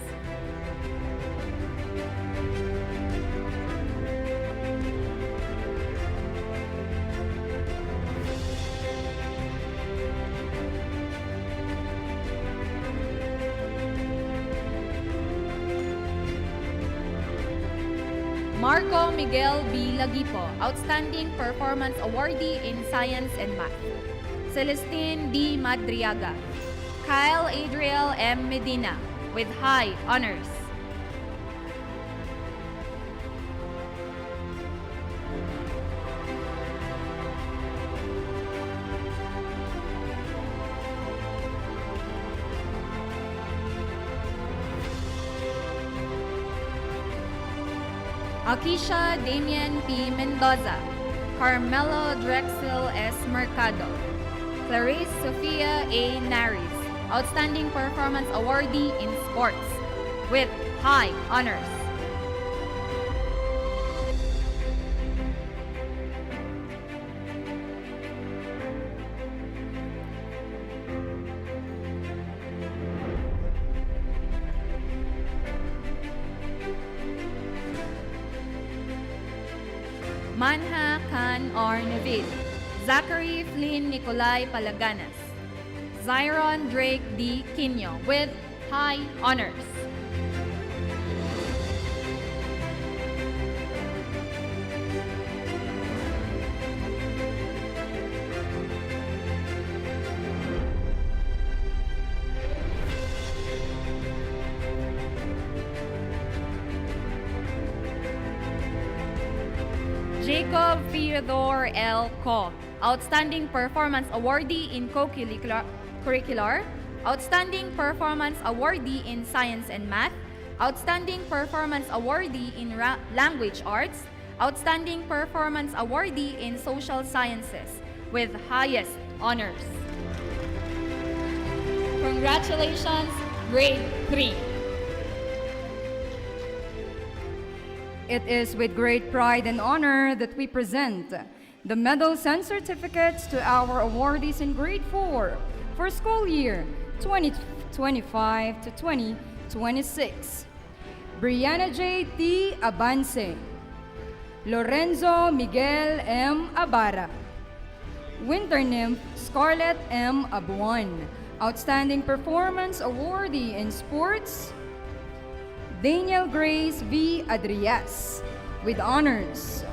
Marco Miguel B. Lagipo, Outstanding Performance Awardee in Science and Math. Celestine D. Madriaga. Kyle Adriel M. Medina with high honors. Akisha Damian P. Mendoza. Carmelo Drexel S. Mercado. Clarice Sofia A. Naris, Outstanding Performance Awardee in Sports with high honors. Manha Khan R. Navid. Zachary Flynn Nicolay Palaganas. Zyron Drake D. Quino with high honors. Jacob Theodore L. Co. Outstanding Performance Awardee in Co-Curricular, Outstanding Performance Awardee in Science and Math, Outstanding Performance Awardee in Language Arts, Outstanding Performance Awardee in Social Sciences with highest honors. Congratulations, Grade 3.
It is with great pride and honor that we present the medals and certificates to our awardees in Grade 4 for school year 2025 to 2026. Brianna J. T. Abance, Lorenzo Miguel M. Abara, Winter Nymph Scarlett M. Abuan, Outstanding Performance Awardee in Sports, Daniel Grace V. Adrias, with honors.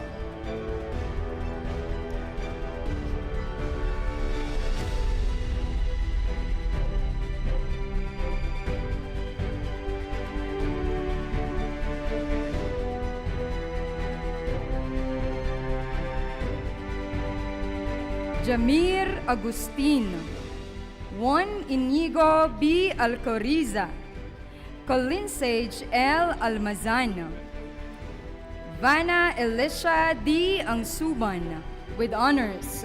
Jamir Agustin, Juan Inigo B. Alcoriza, Colinsage L. Almazan, Vanna Elisha D. Angsuban, with honors.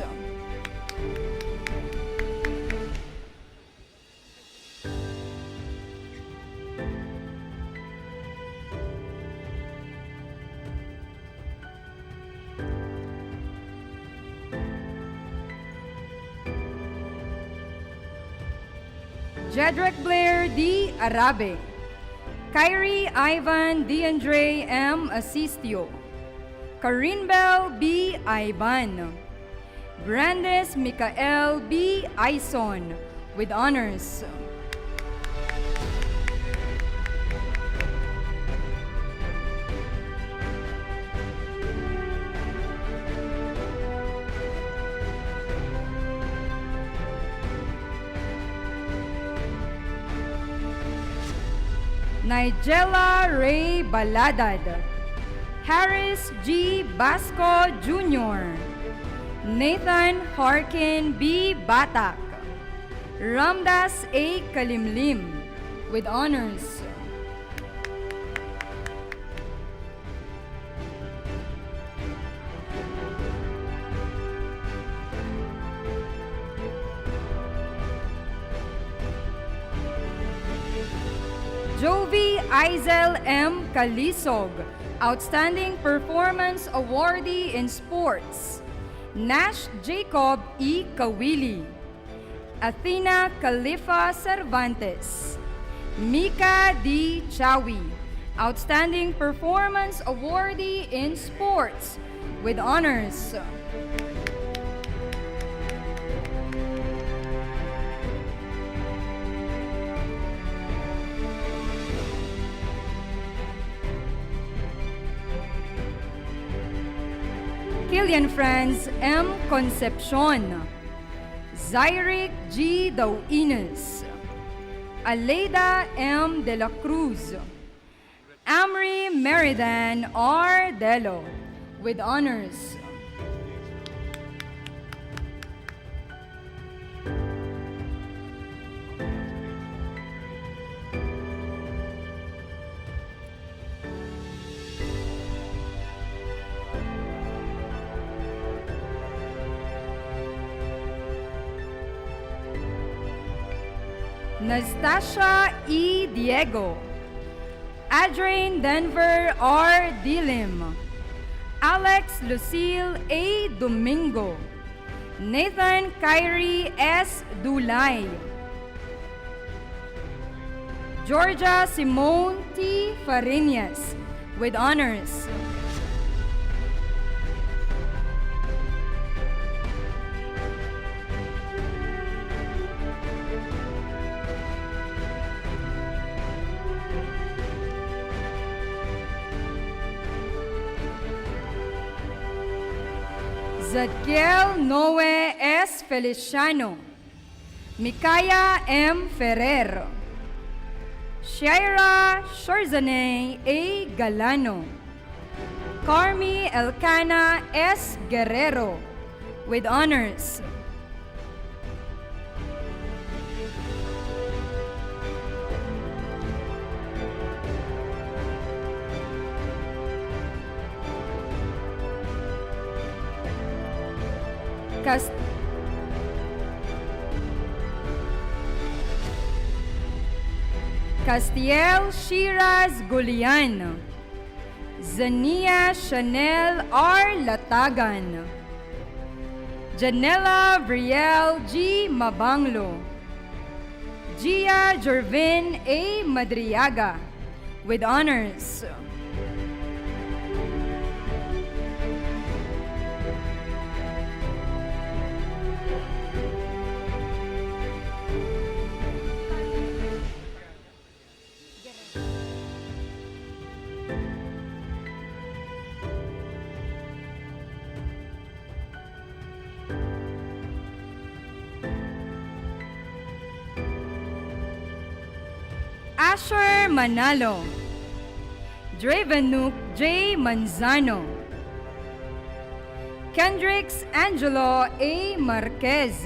Jedrick Blair D. Arabe, Kyrie Ivan DeAndre M. Asistio, Karinbel B. Iban, Brandes Mikael B. Aison, with honors. Nigella Ray Baladad, Harris G. Basco Jr., Nathan Harkin B. Batak, Ramdas A. Kalimlim, with honors. Jovi Aizel M. Kalisog, Outstanding Performance Awardee in Sports. Nash Jacob E. Kawili, Athena Khalifa Cervantes, Mika D. Chawi, Outstanding Performance Awardee in Sports, with honors. Killian Franz M. Concepcion, Zyric G. Dauines, Aleida M. De la Cruz, Amri Meridan R. Delo, with honors. Nastasia E. Diego, Adrian Denver R. Dilim, Alex Lucille A. Domingo, Nathan Kyrie S. Dulay, Georgia Simone T. Farinas, with honors. Zadkiel Noe S. Feliciano, Mikaya M. Ferrer, Shaira Shorzane A. Galano, Carmi Elcana S. Guerrero, with honors. Castiel Shiraz Gulian, Zania Chanel R. Latagan, Janela Brielle G. Mabanglo, Gia Jervin A. Madriaga, with honors. Asher Manalo, Dravenuk J. Manzano, Kendricks Angelo A. Marquez.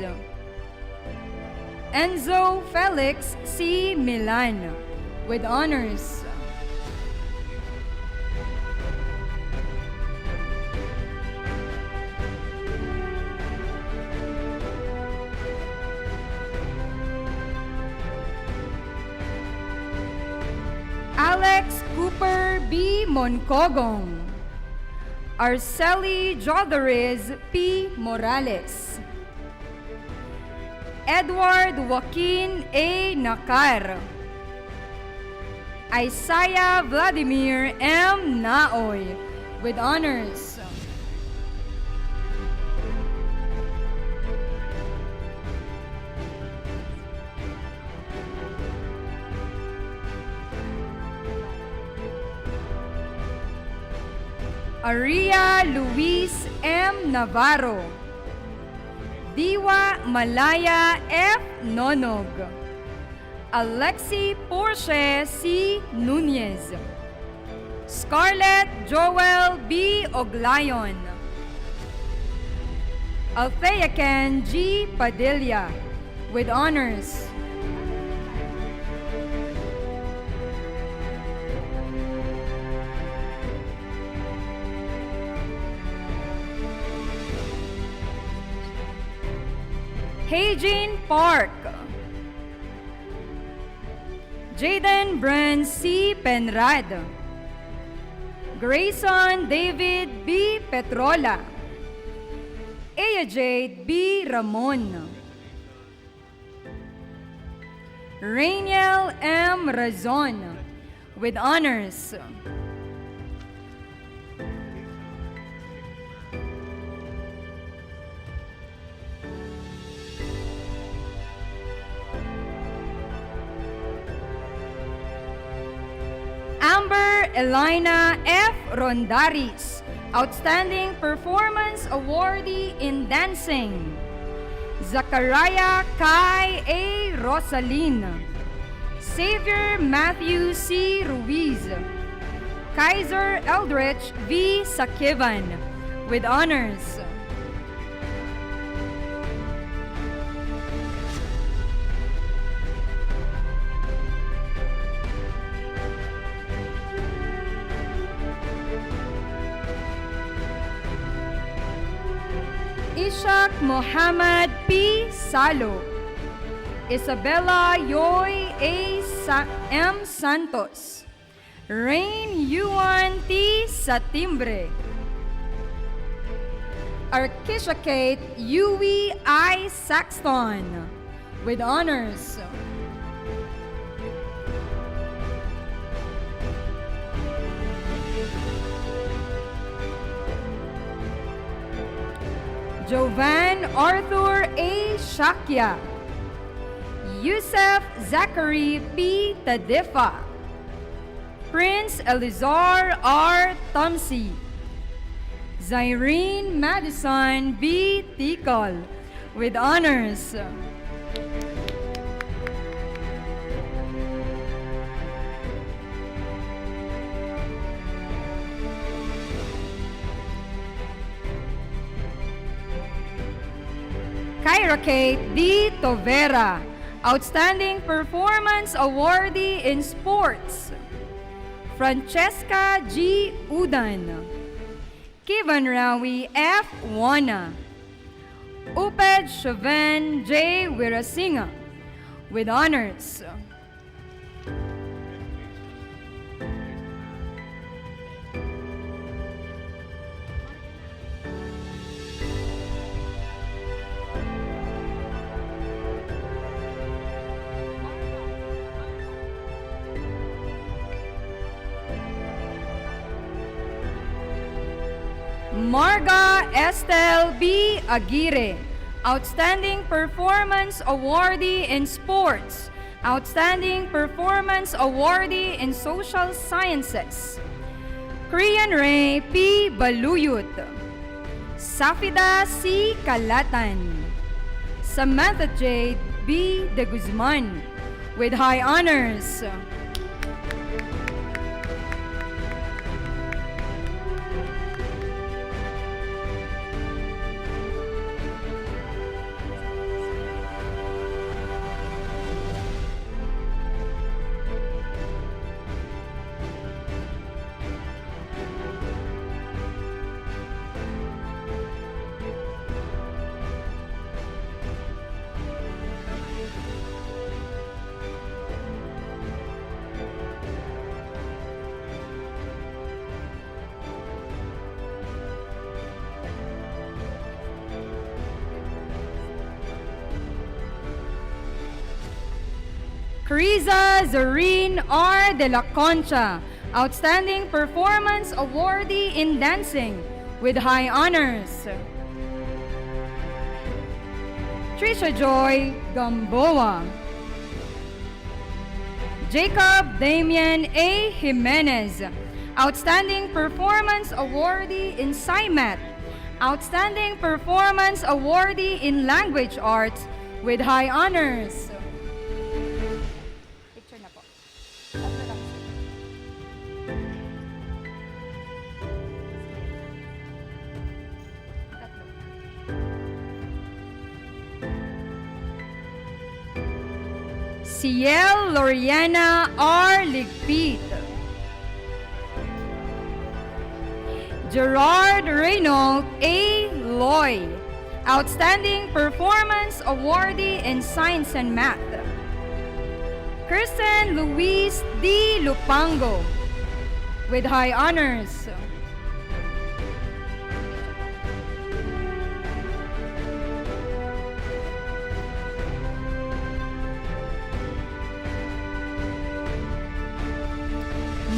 Enzo Felix C. Milan, with honors. Alex Cooper B. Moncogong. Arceli Jodariz P. Morales. Edward Joaquin A. Nakar. Isaiah Vladimir M. Naoy, with honors. Aria Luis M. Navarro. Diwa Malaya F. Nonog. Alexi Porsche C. Nunez. Scarlett Joel B. Oglayon. Altheacan G. Padilla, with honors. Heijin Park. Jaden Brand C. Penrad. Grayson David B. Petrola. Aya Jade B. Ramon. Rainiel M. Razon, with honors. Amber Elina F. Rondaris, Outstanding Performance Awardee in Dancing. Zachariah Kai A. Rosalin. Xavier Matthew C. Ruiz. Kaiser Eldridge V. Sakivan, with honors. Ishak Mohammed P. Salo. Isabella Yoy A. M. Santos. Rain Yuan T. Satimbre. Arkishakate Yui I. Saxton, with honors. Jovan Arthur A. Shakya. Yusef Zachary P. Tadifa. Prince Elizar R. Tumsi. Zyrene Madison B. Tikal, with honors. Kyra Kate D. Tovera, Outstanding Performance Awardee in Sports. Francesca G. Udan. Kivan Rawi F. Wana. Uped Chauvin J. Wirasinga, with honors. Marga Estel B. Aguirre, Outstanding Performance Awardee in Sports. Outstanding Performance Awardee in Social Sciences. Krian Ray P. Baluyut. Safida C. Kalatan. Samantha Jade B. De Guzman, with high honors. Riza Zareen R. De La Concha, Outstanding Performance Awardee in Dancing with high honors. Trisha Joy Gamboa. Jacob Damian A. Jimenez, Outstanding Performance Awardee in SciMath, Outstanding Performance Awardee in Language Arts with high honors. Picture na po. Tatlo lang. Tatlo. Ciel Loriana R. Ligpit. Gerard Reynold A. Loy, Outstanding Performance Awardee in Science and Math. Kirsten Luis D. Lupango, with high honors.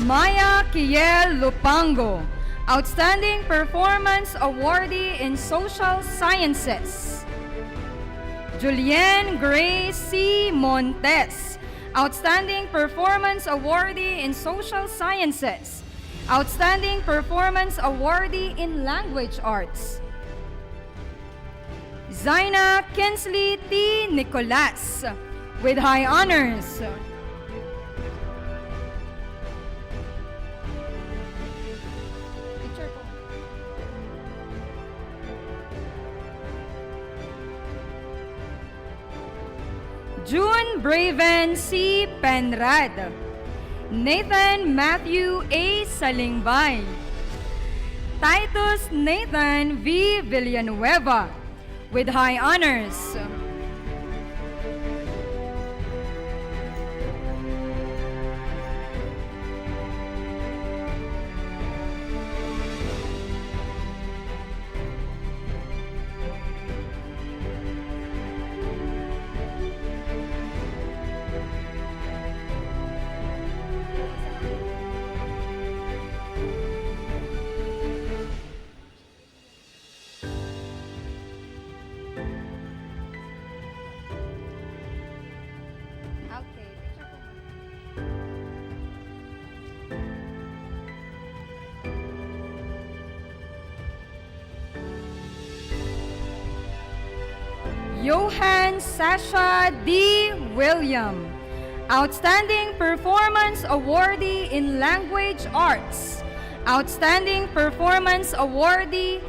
Maya Kiel Lupango, Outstanding Performance Awardee in Social Sciences. Julienne Grace C. Montes, Outstanding Performance Awardee in Social Sciences. Outstanding Performance Awardee in Language Arts. Zaina Kinsley T. Nicolas, with high honors. June Braven C. Penrad, Nathan Matthew A. Salingbay, Titus Nathan V. Villanueva, with high honors. Johan Sasha D. William, Outstanding Performance Awardee in Language Arts, Outstanding Performance Awardee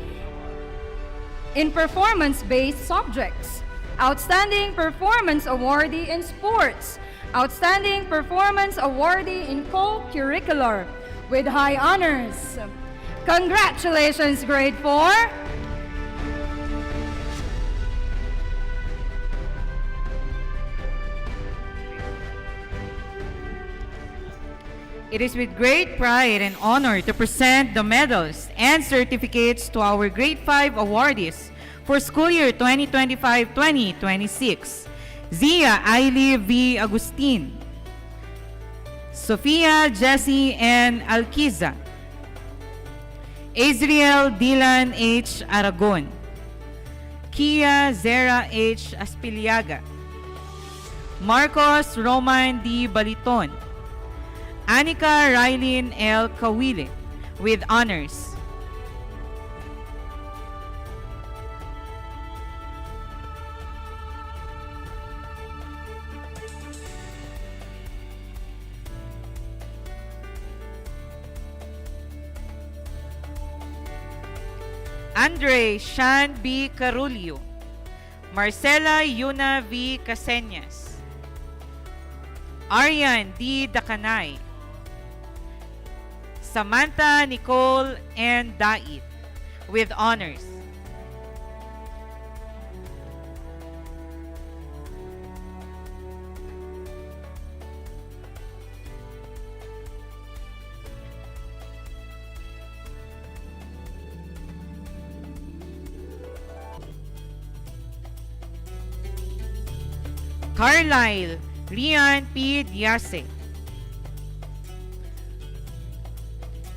in Performance-Based Subjects, Outstanding Performance Awardee in Sports, Outstanding Performance Awardee in Co-Curricular, with high honors. Congratulations, Grade 4!
It is with great pride and honor to present the medals and certificates to our Grade 5 awardees for school year 2025-2026. Zia Ailey V. Agustin, Sofia Jessie N. Alquiza, Azriel Dylan H. Aragon, Kia Zera H. Aspiliaga, Marcos Roman D. Baliton, Anika Rylin L. Kawile, with honors. Andre Shan B. Carulio, Marcela Yuna V. Caseñas, Arian D. Dakanay, Samantha Nicole N. Dait, with honors. Carlisle Rian P. Diase,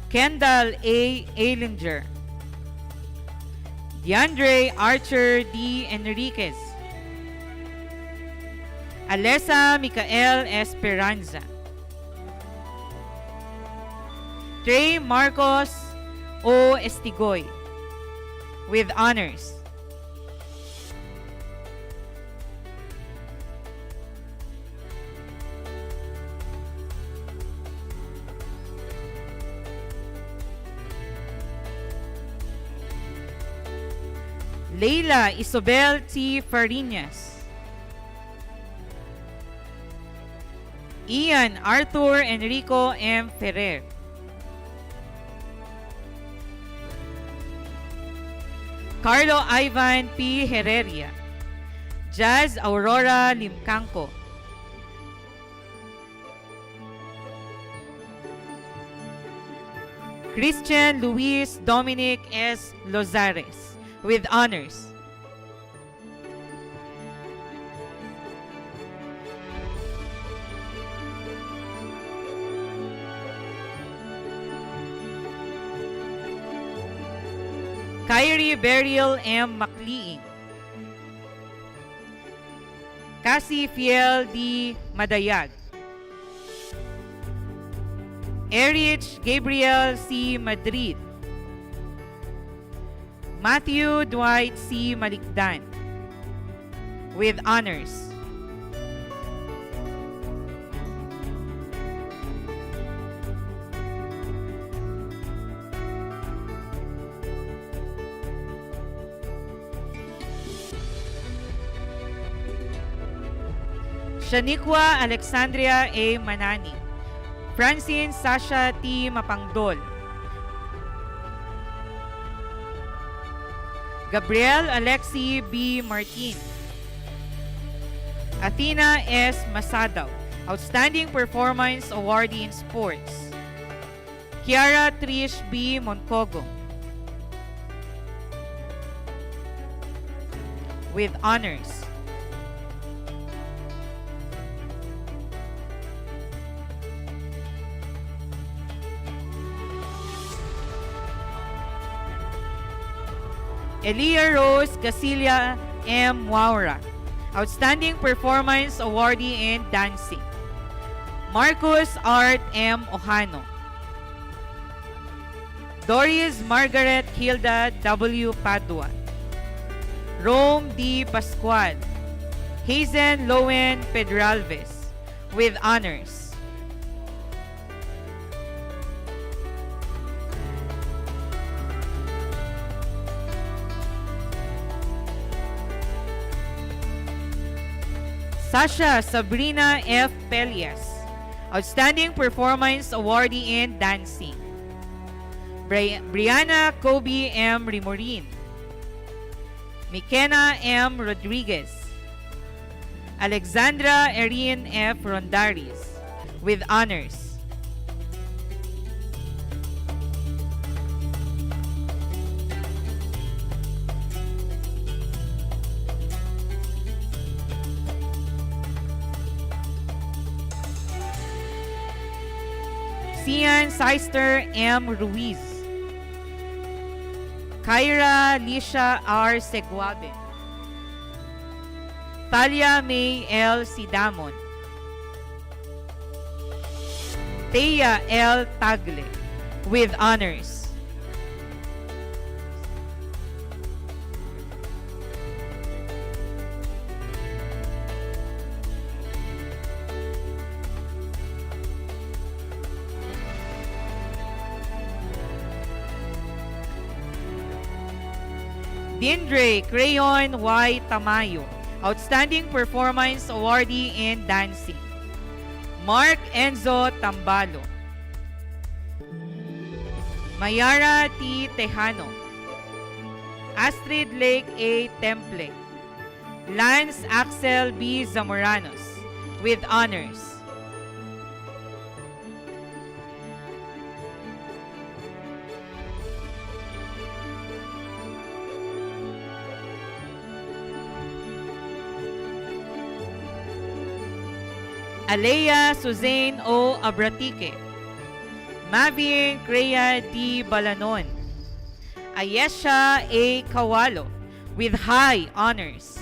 Kendall A. Eilinger, DeAndre Archer D. Enriquez, Alessa Micael Esperanza, Trey Marcos O. Estigoy, with honors. Leila Isobel T. Farinas, Ian Arthur Enrico M. Ferrer, Carlo Ivan P. Heredia, Jazz Aurora Limcanco, Christian Luis Dominic S. Lozares, with honors. Kyrie Burial M. Maclean, Cassie Fiel D. Madayag, Erich Gabriel C. Madrid, Matthew Dwight C. Malikdan, with honors. Shaniqua Alexandria A. Manani, Francine Sasha T. Mapangdol, Gabriel Alexi B. Martin, Athena S. Masadaw, Outstanding Performance Awardee in Sports, Kiara Trish B. Moncogo, with honors. Elia Rose Casilia M. Waura, Outstanding Performance Awardee in Dancing, Marcus Art M. Ojano, Doris Margaret Hilda W. Padua, Rome D. Pascual, Hazen Lowen Pedralves, with honors. Sasha Sabrina F. Pelias, Outstanding Performance Awardee in Dancing, Brianna Kobe M. Rimorin, McKenna M. Rodriguez, Alexandra Erin F. Rondaris, with honors. Sian Seister M. Ruiz, Kyra Lisha R. Seguabe, Talia May L. Sidamon, Thea L. Tagle, with honors. Dindre Crayon Y. Tamayo, Outstanding Performance Awardee in Dancing, Mark Enzo Tambalo, Mayara T. Tejano, Astrid Lake A. Temple, Lance Axel B. Zamoranos, with honors. Alea Suzanne O. Abratique, Mavin Crea D. Balanon, Ayesha A. Kawalo, with high honors.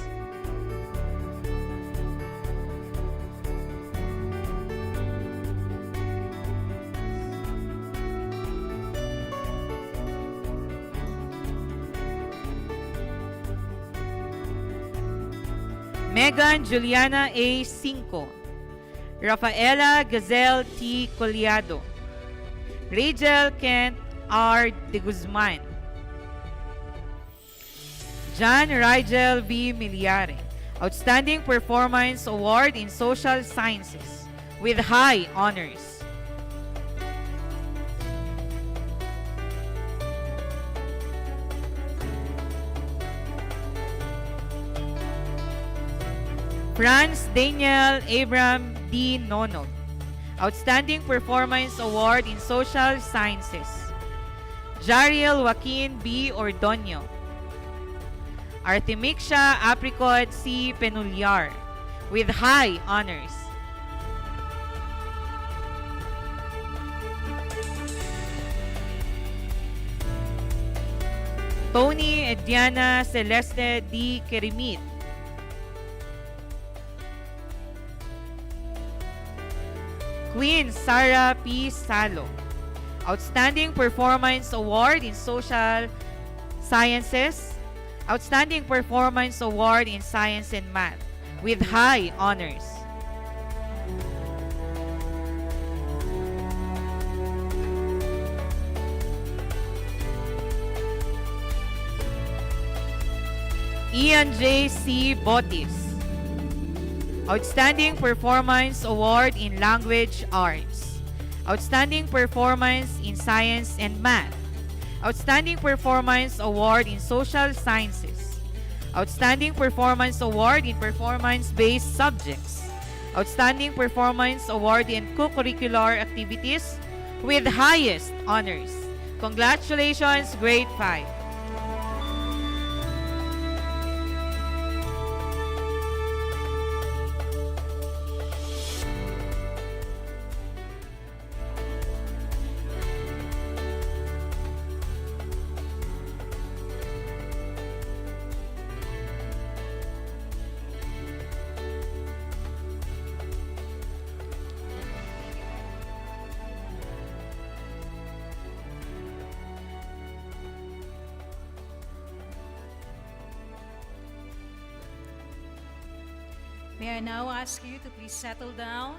Megan Juliana A. Cinco, Rafaela Gazelle T. Collado, Rachel Kent R. De Guzman, John Rigel V. Miliare, Outstanding Performance Award in Social Sciences, with high honors. Franz Daniel Abram D. Nonog, Outstanding Performance Award in Social Sciences. Jariel Joaquin B. Ordonio, Artemixia Apricot C. Penuliar, with high honors. Tony Ediana Celeste D. Kerimit, Queen Sarah P. Salo, Outstanding Performance Award in Social Sciences, Outstanding Performance Award in Science and Math, with high honors. Ian J. C. Botis, Outstanding Performance Award in Language Arts, Outstanding Performance in Science and Math, Outstanding Performance Award in Social Sciences, Outstanding Performance Award in Performance-Based Subjects, Outstanding Performance Award in Co-Curricular Activities, with highest honors. Congratulations, Grade 5.
May I now ask you to please settle down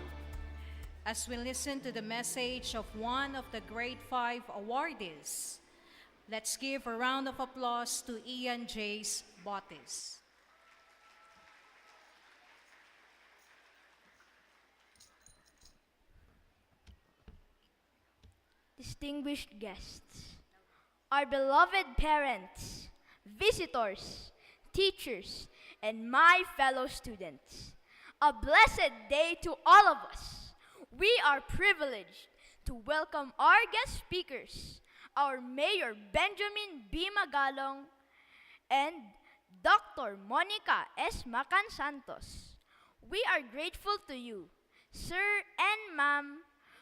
as we listen to the message of one of the Grade 5 awardees. Let's give a round of applause to Ian J. Botis.
Distinguished guests, our beloved parents, visitors, teachers, and my fellow students, a blessed day to all of us. We are privileged to welcome our guest speakers, our Mayor Benjamin B. Magalong and Dr. Monica S. Macan Santos. We are grateful to you, Sir and Ma'am,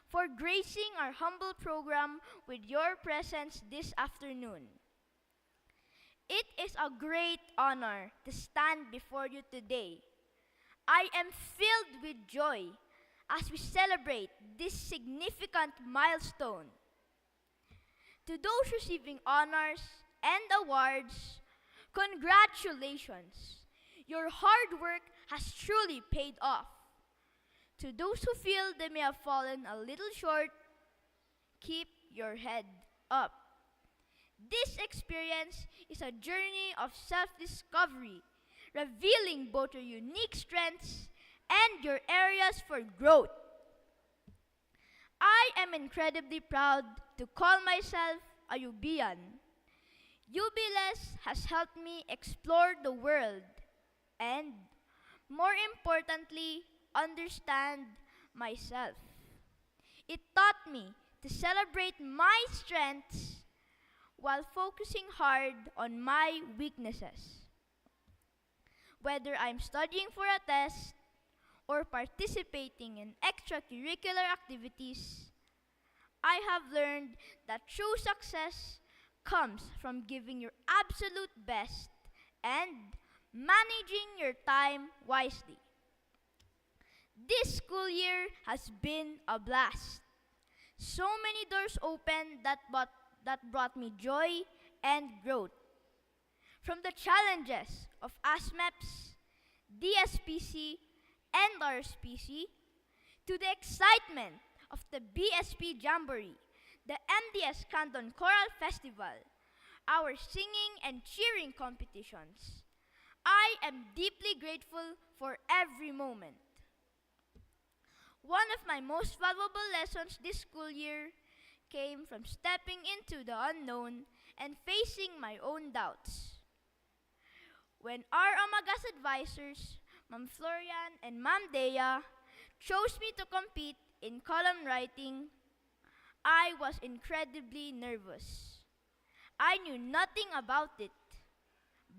for gracing our humble program with your presence this afternoon. It is a great honor to stand before you today. I am filled with joy as we celebrate this significant milestone. To those receiving honors and awards, congratulations. Your hard work has truly paid off. To those who feel they may have fallen a little short, keep your head up. This experience is a journey of self-discovery, revealing both your unique strengths and your areas for growth. I am incredibly proud to call myself a Yubian. Jubiles has helped me explore the world and, more importantly, understand myself. It taught me to celebrate my strengths while focusing hard on my weaknesses. Whether I'm studying for a test or participating in extracurricular activities, I have learned that true success comes from giving your absolute best and managing your time wisely. This school year has been a blast. So many doors opened that brought me joy and growth. From the challenges of ASMEPS, DSPC, and RSPC, to the excitement of the BSP Jamboree, the MDS Canton Choral Festival, our singing and cheering competitions, I am deeply grateful for every moment. One of my most valuable lessons this school year came from stepping into the unknown and facing my own doubts. When our Amagas advisors, Ma'am Florian and Ma'am Dea, chose me to compete in column writing, I was incredibly nervous. I knew nothing about it,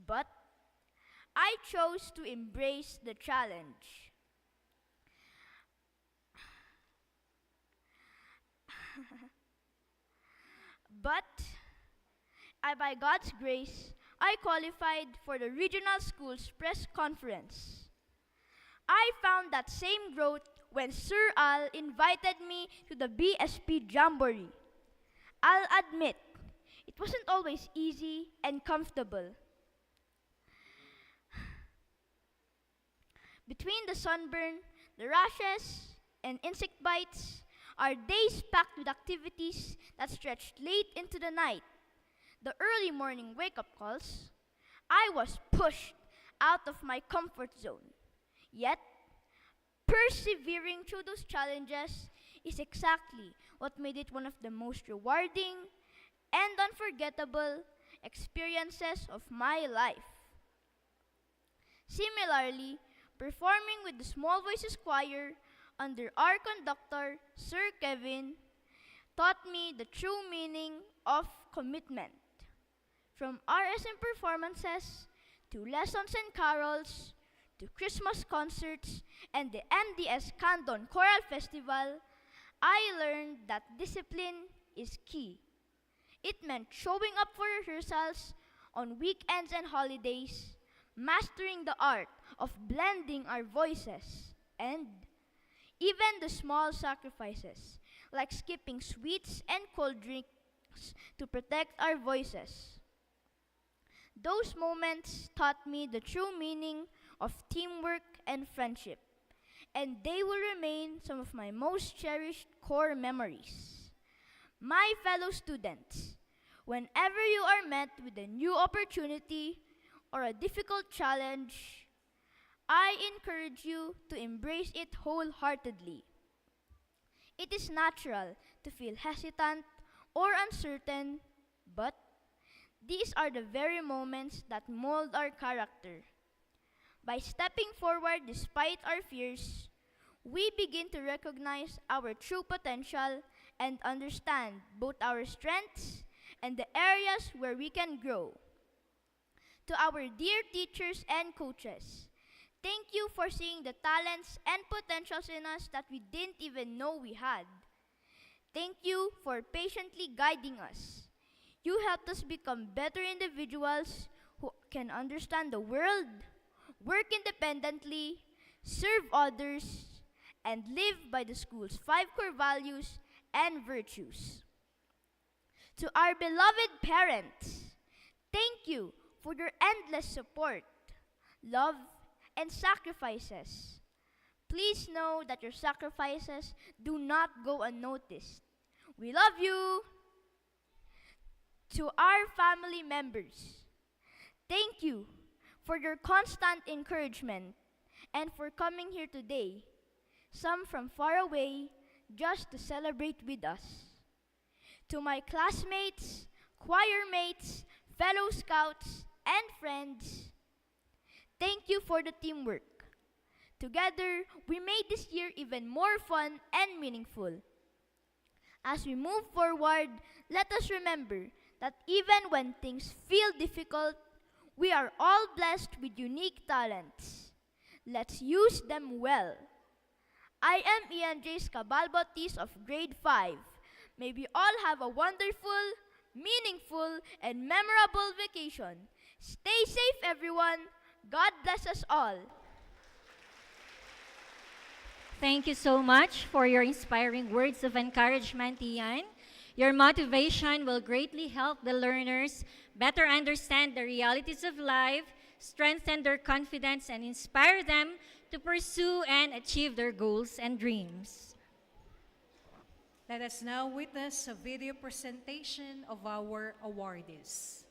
but I chose to embrace the challenge. But by God's grace, I qualified for the regional school's press conference. I found that same growth when Sir Al invited me to the BSP Jamboree. I'll admit, it wasn't always easy and comfortable. Between the sunburn, the rashes, and insect bites, our days packed with activities that stretched late into the night. The early morning wake-up calls, I was pushed out of my comfort zone. Yet, persevering through those challenges is exactly what made it one of the most rewarding and unforgettable experiences of my life. Similarly, performing with the Small Voices Choir under our conductor, Sir Kevin, taught me the true meaning of commitment. From RSM performances, to lessons and carols, to Christmas concerts, and the MDS Canton Choral Festival, I learned that discipline is key. It meant showing up for rehearsals on weekends and holidays, mastering the art of blending our voices, and even the small sacrifices, like skipping sweets and cold drinks to protect our voices. Those moments taught me the true meaning of teamwork and friendship, and they will remain some of my most cherished core memories. My fellow students, whenever you are met with a new opportunity or a difficult challenge, I encourage you to embrace it wholeheartedly. It is natural to feel hesitant or uncertain, but these are the very moments that mold our character. By stepping forward despite our fears, we begin to recognize our true potential and understand both our strengths and the areas where we can grow. To our dear teachers and coaches, thank you for seeing the talents and potentials in us that we didn't even know we had. Thank you for patiently guiding us. You helped us become better individuals who can understand the world, work independently, serve others, and live by the school's 5 core values and virtues. To our beloved parents, thank you for your endless support, love, and sacrifices. Please know that your sacrifices do not go unnoticed. We love you. To our family members, thank you for your constant encouragement and for coming here today, some from far away, just to celebrate with us. To my classmates, choir mates, fellow scouts, and friends, thank you for the teamwork. Together, we made this year even more fun and meaningful. As we move forward, let us remember that even when things feel difficult, we are all blessed with unique talents. Let's use them well. I am Ian Jace Cabalbatis of grade 5. May we all have a wonderful, meaningful, and memorable vacation. Stay safe, everyone. God bless us all.
Thank you so much for your inspiring words of encouragement, Ian. Your motivation will greatly help the learners better understand the realities of life, strengthen their confidence, and inspire them to pursue and achieve their goals and dreams.
Let us now witness a video presentation of our awardees.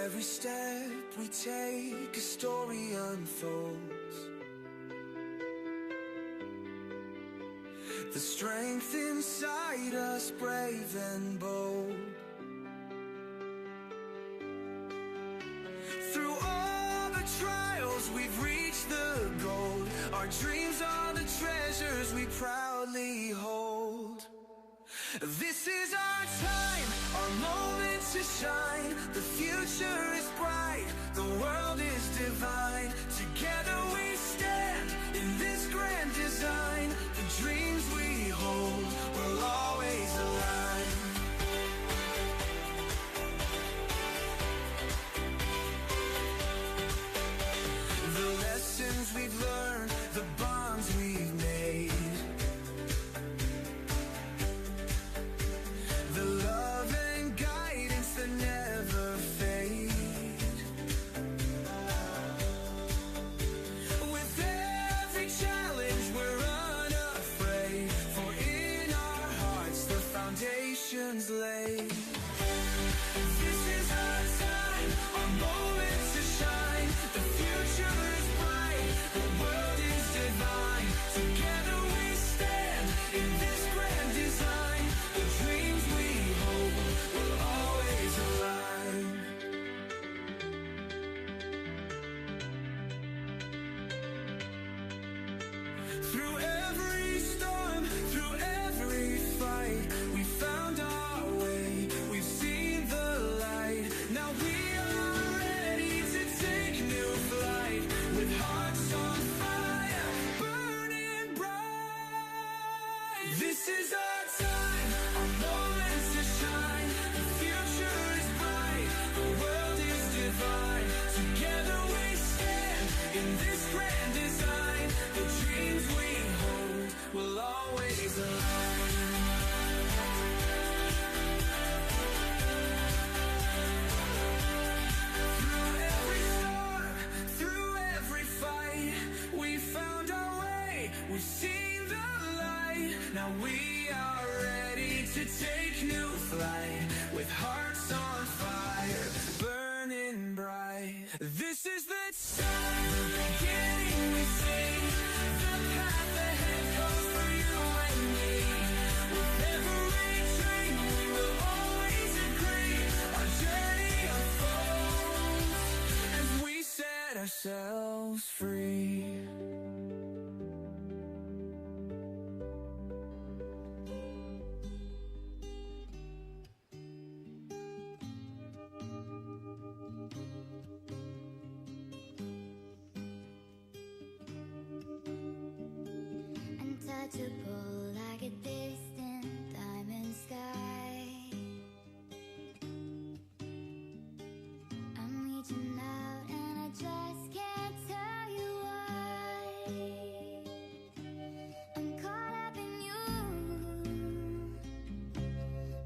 Every step we take, a story unfolds. The strength inside us, brave and bold. Through all the trials, we've reached the goal. Our dreams are the treasures we proudly hold. This is our time, our moment to shine. The future is bright, the world is divine. Together we stand in this grand design. The dreams we hold will always align. Through every storm, through every fight, we found our way, we've seen the light. Now we are ready to take new flight, with hearts on fire, burning bright. This is our time, our moment to shine. The future is bright, the world is divine. Together we stand in this grand design. The dreams we hold will always align. Through every storm, through every fight, we found our way, we've seen the light. Now we are ready to take new flight, with hearts on fire, burning bright. This is the time, the beginning we see. The path ahead goes for you and me. With every dream we will always agree. Our journey unfolds as we set ourselves free.
Untouchable like a distant diamond sky. I'm reaching out and I just can't tell you why. I'm caught up in you.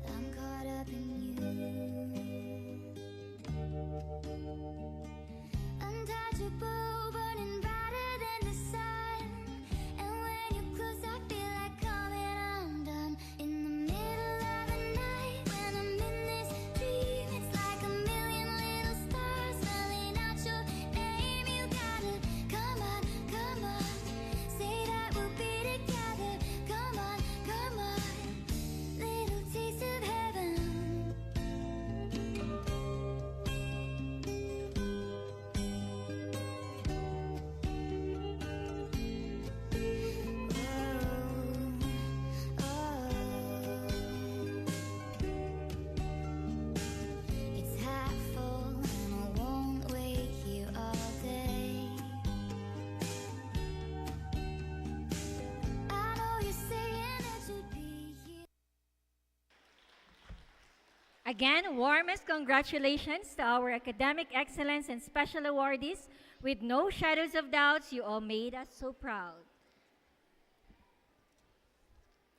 I'm caught up in you. Untouchable, burning brighter than the sun. And when you're close, I feel like coming undone. In the middle of the night, when I'm in this dream, it's like a million little stars spelling out your name. You gotta come on, say that we'll be together. Come on, little taste of heaven. It's half full and I won't wait here all day. I know you're saying it should be here.
Again, warmest congratulations to our academic excellence and special awardees. With no shadows of doubts, you all made us so proud.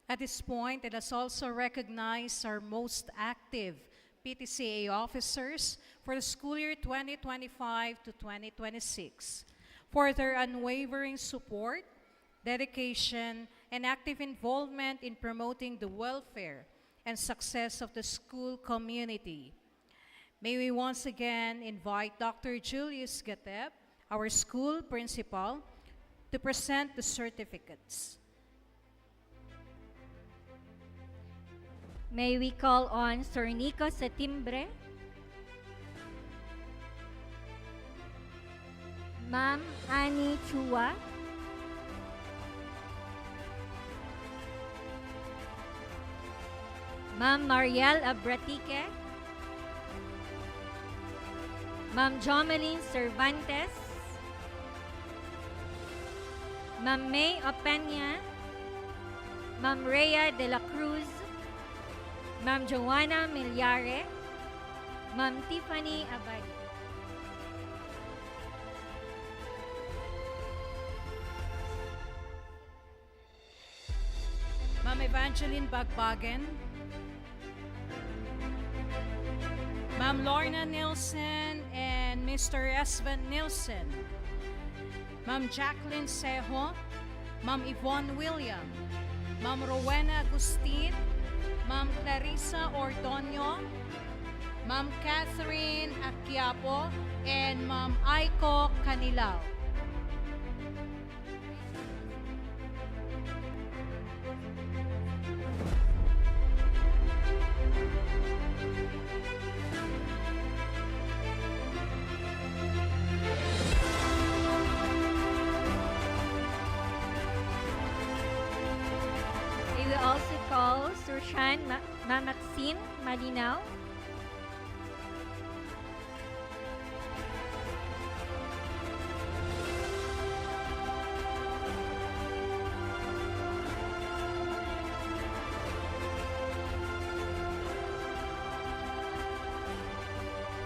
At this point, let us also recognize our most active PTCA officers for the school year 2025 to 2026 for their unwavering support, dedication, and active involvement in promoting the welfare and success of the school community. May we once again invite Dr. Julius Gatep, our school principal, to present the certificates.
May we call on Sir Nico Setimbre, Ma'am Annie Chua, Ma'am Mariel Abratique, Ma'am Jomeline Cervantes, Ma'am May Opeña, Ma'am Rhea de la Cruz, Ma'am Joanna Milyare, Ma'am Tiffany Abadi.
Ma'am Evangeline Bagbagen, Ma'am Lorna Nilsen and Mr. Esvan Nilsen, Ma'am Jacqueline Sejo, Ma'am Yvonne William, Ma'am Rowena Agustin, Ma'am Clarissa Ordonio, Ma'am Catherine Aquiapo, and Ma'am Aiko Canilao.
call Surshan Maxine Malinaw.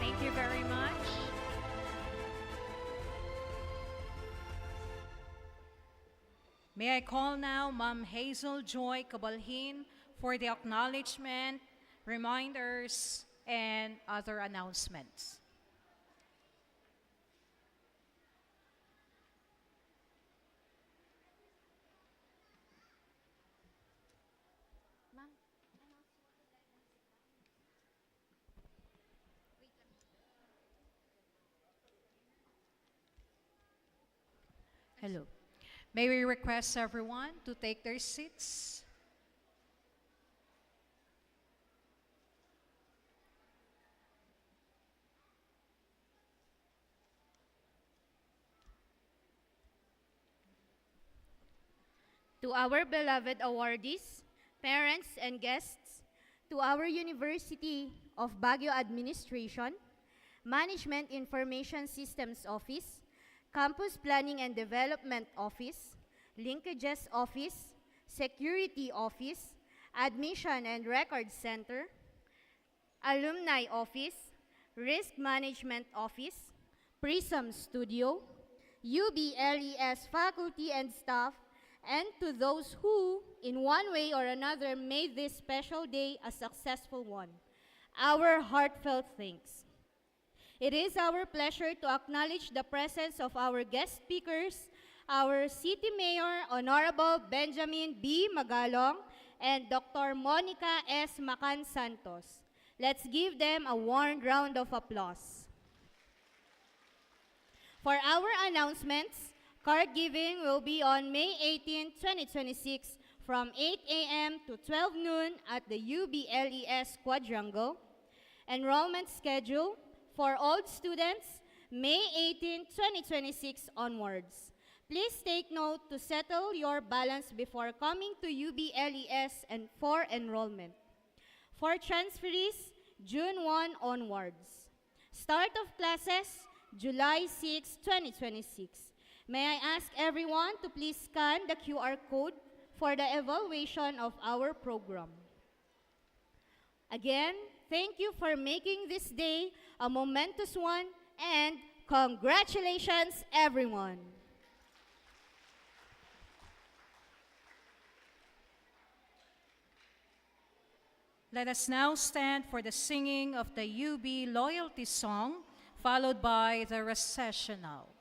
Thank you very much.
May I call now Ma'am Hazel Joy Cabalhin for the acknowledgement, reminders, and other announcements. Hello. May we request everyone to take their seats?
To our beloved awardees, parents, and guests, to our University of Baguio Administration, Management Information Systems Office, Campus Planning and Development Office, Linkages Office, Security Office, Admission and Record Center, Alumni Office, Risk Management Office, Prism Studio, UBLES faculty and staff, and to those who, in one way or another, made this special day a successful one, our heartfelt thanks. It is our pleasure to acknowledge the presence of our guest speakers, our City Mayor, Honorable Benjamin B. Magalong, and Dr. Monica S. Macan Santos. Let's give them a warm round of applause. For our announcements, card giving will be on May 18, 2026 from 8 a.m. to 12 noon at the UBLES Quadrangle. Enrollment schedule for old students, May 18, 2026 onwards. Please take note to settle your balance before coming to UBLES and for enrollment. For transferees, June 1 onwards. Start of classes, July 6, 2026. May I ask everyone to please scan the QR code for the evaluation of our program. Again, thank you for making this day a momentous one, and congratulations, everyone.
Let us now stand for the singing of the UB Loyalty Song, followed by the recessional.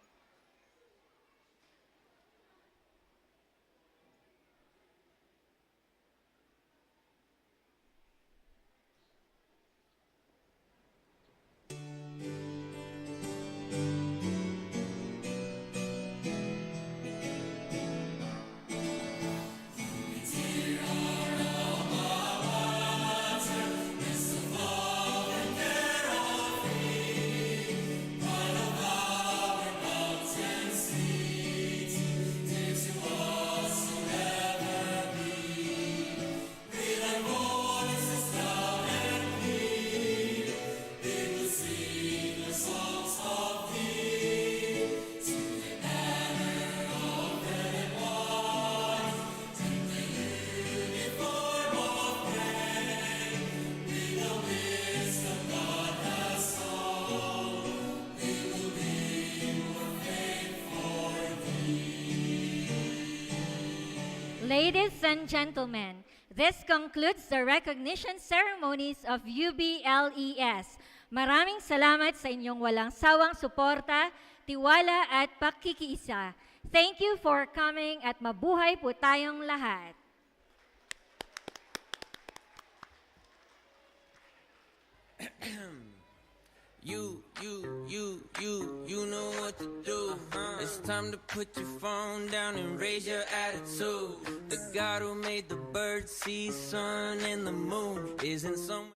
Ladies and gentlemen, this concludes the recognition ceremonies of UBLES. Maraming salamat sa inyong walang sawang suporta, tiwala at pakikiisa. Thank you for coming at mabuhay po tayong lahat.
You know what to do. It's time to put your phone down and raise your attitude. The God who made the birds, sea, sun, and the moon isn't some.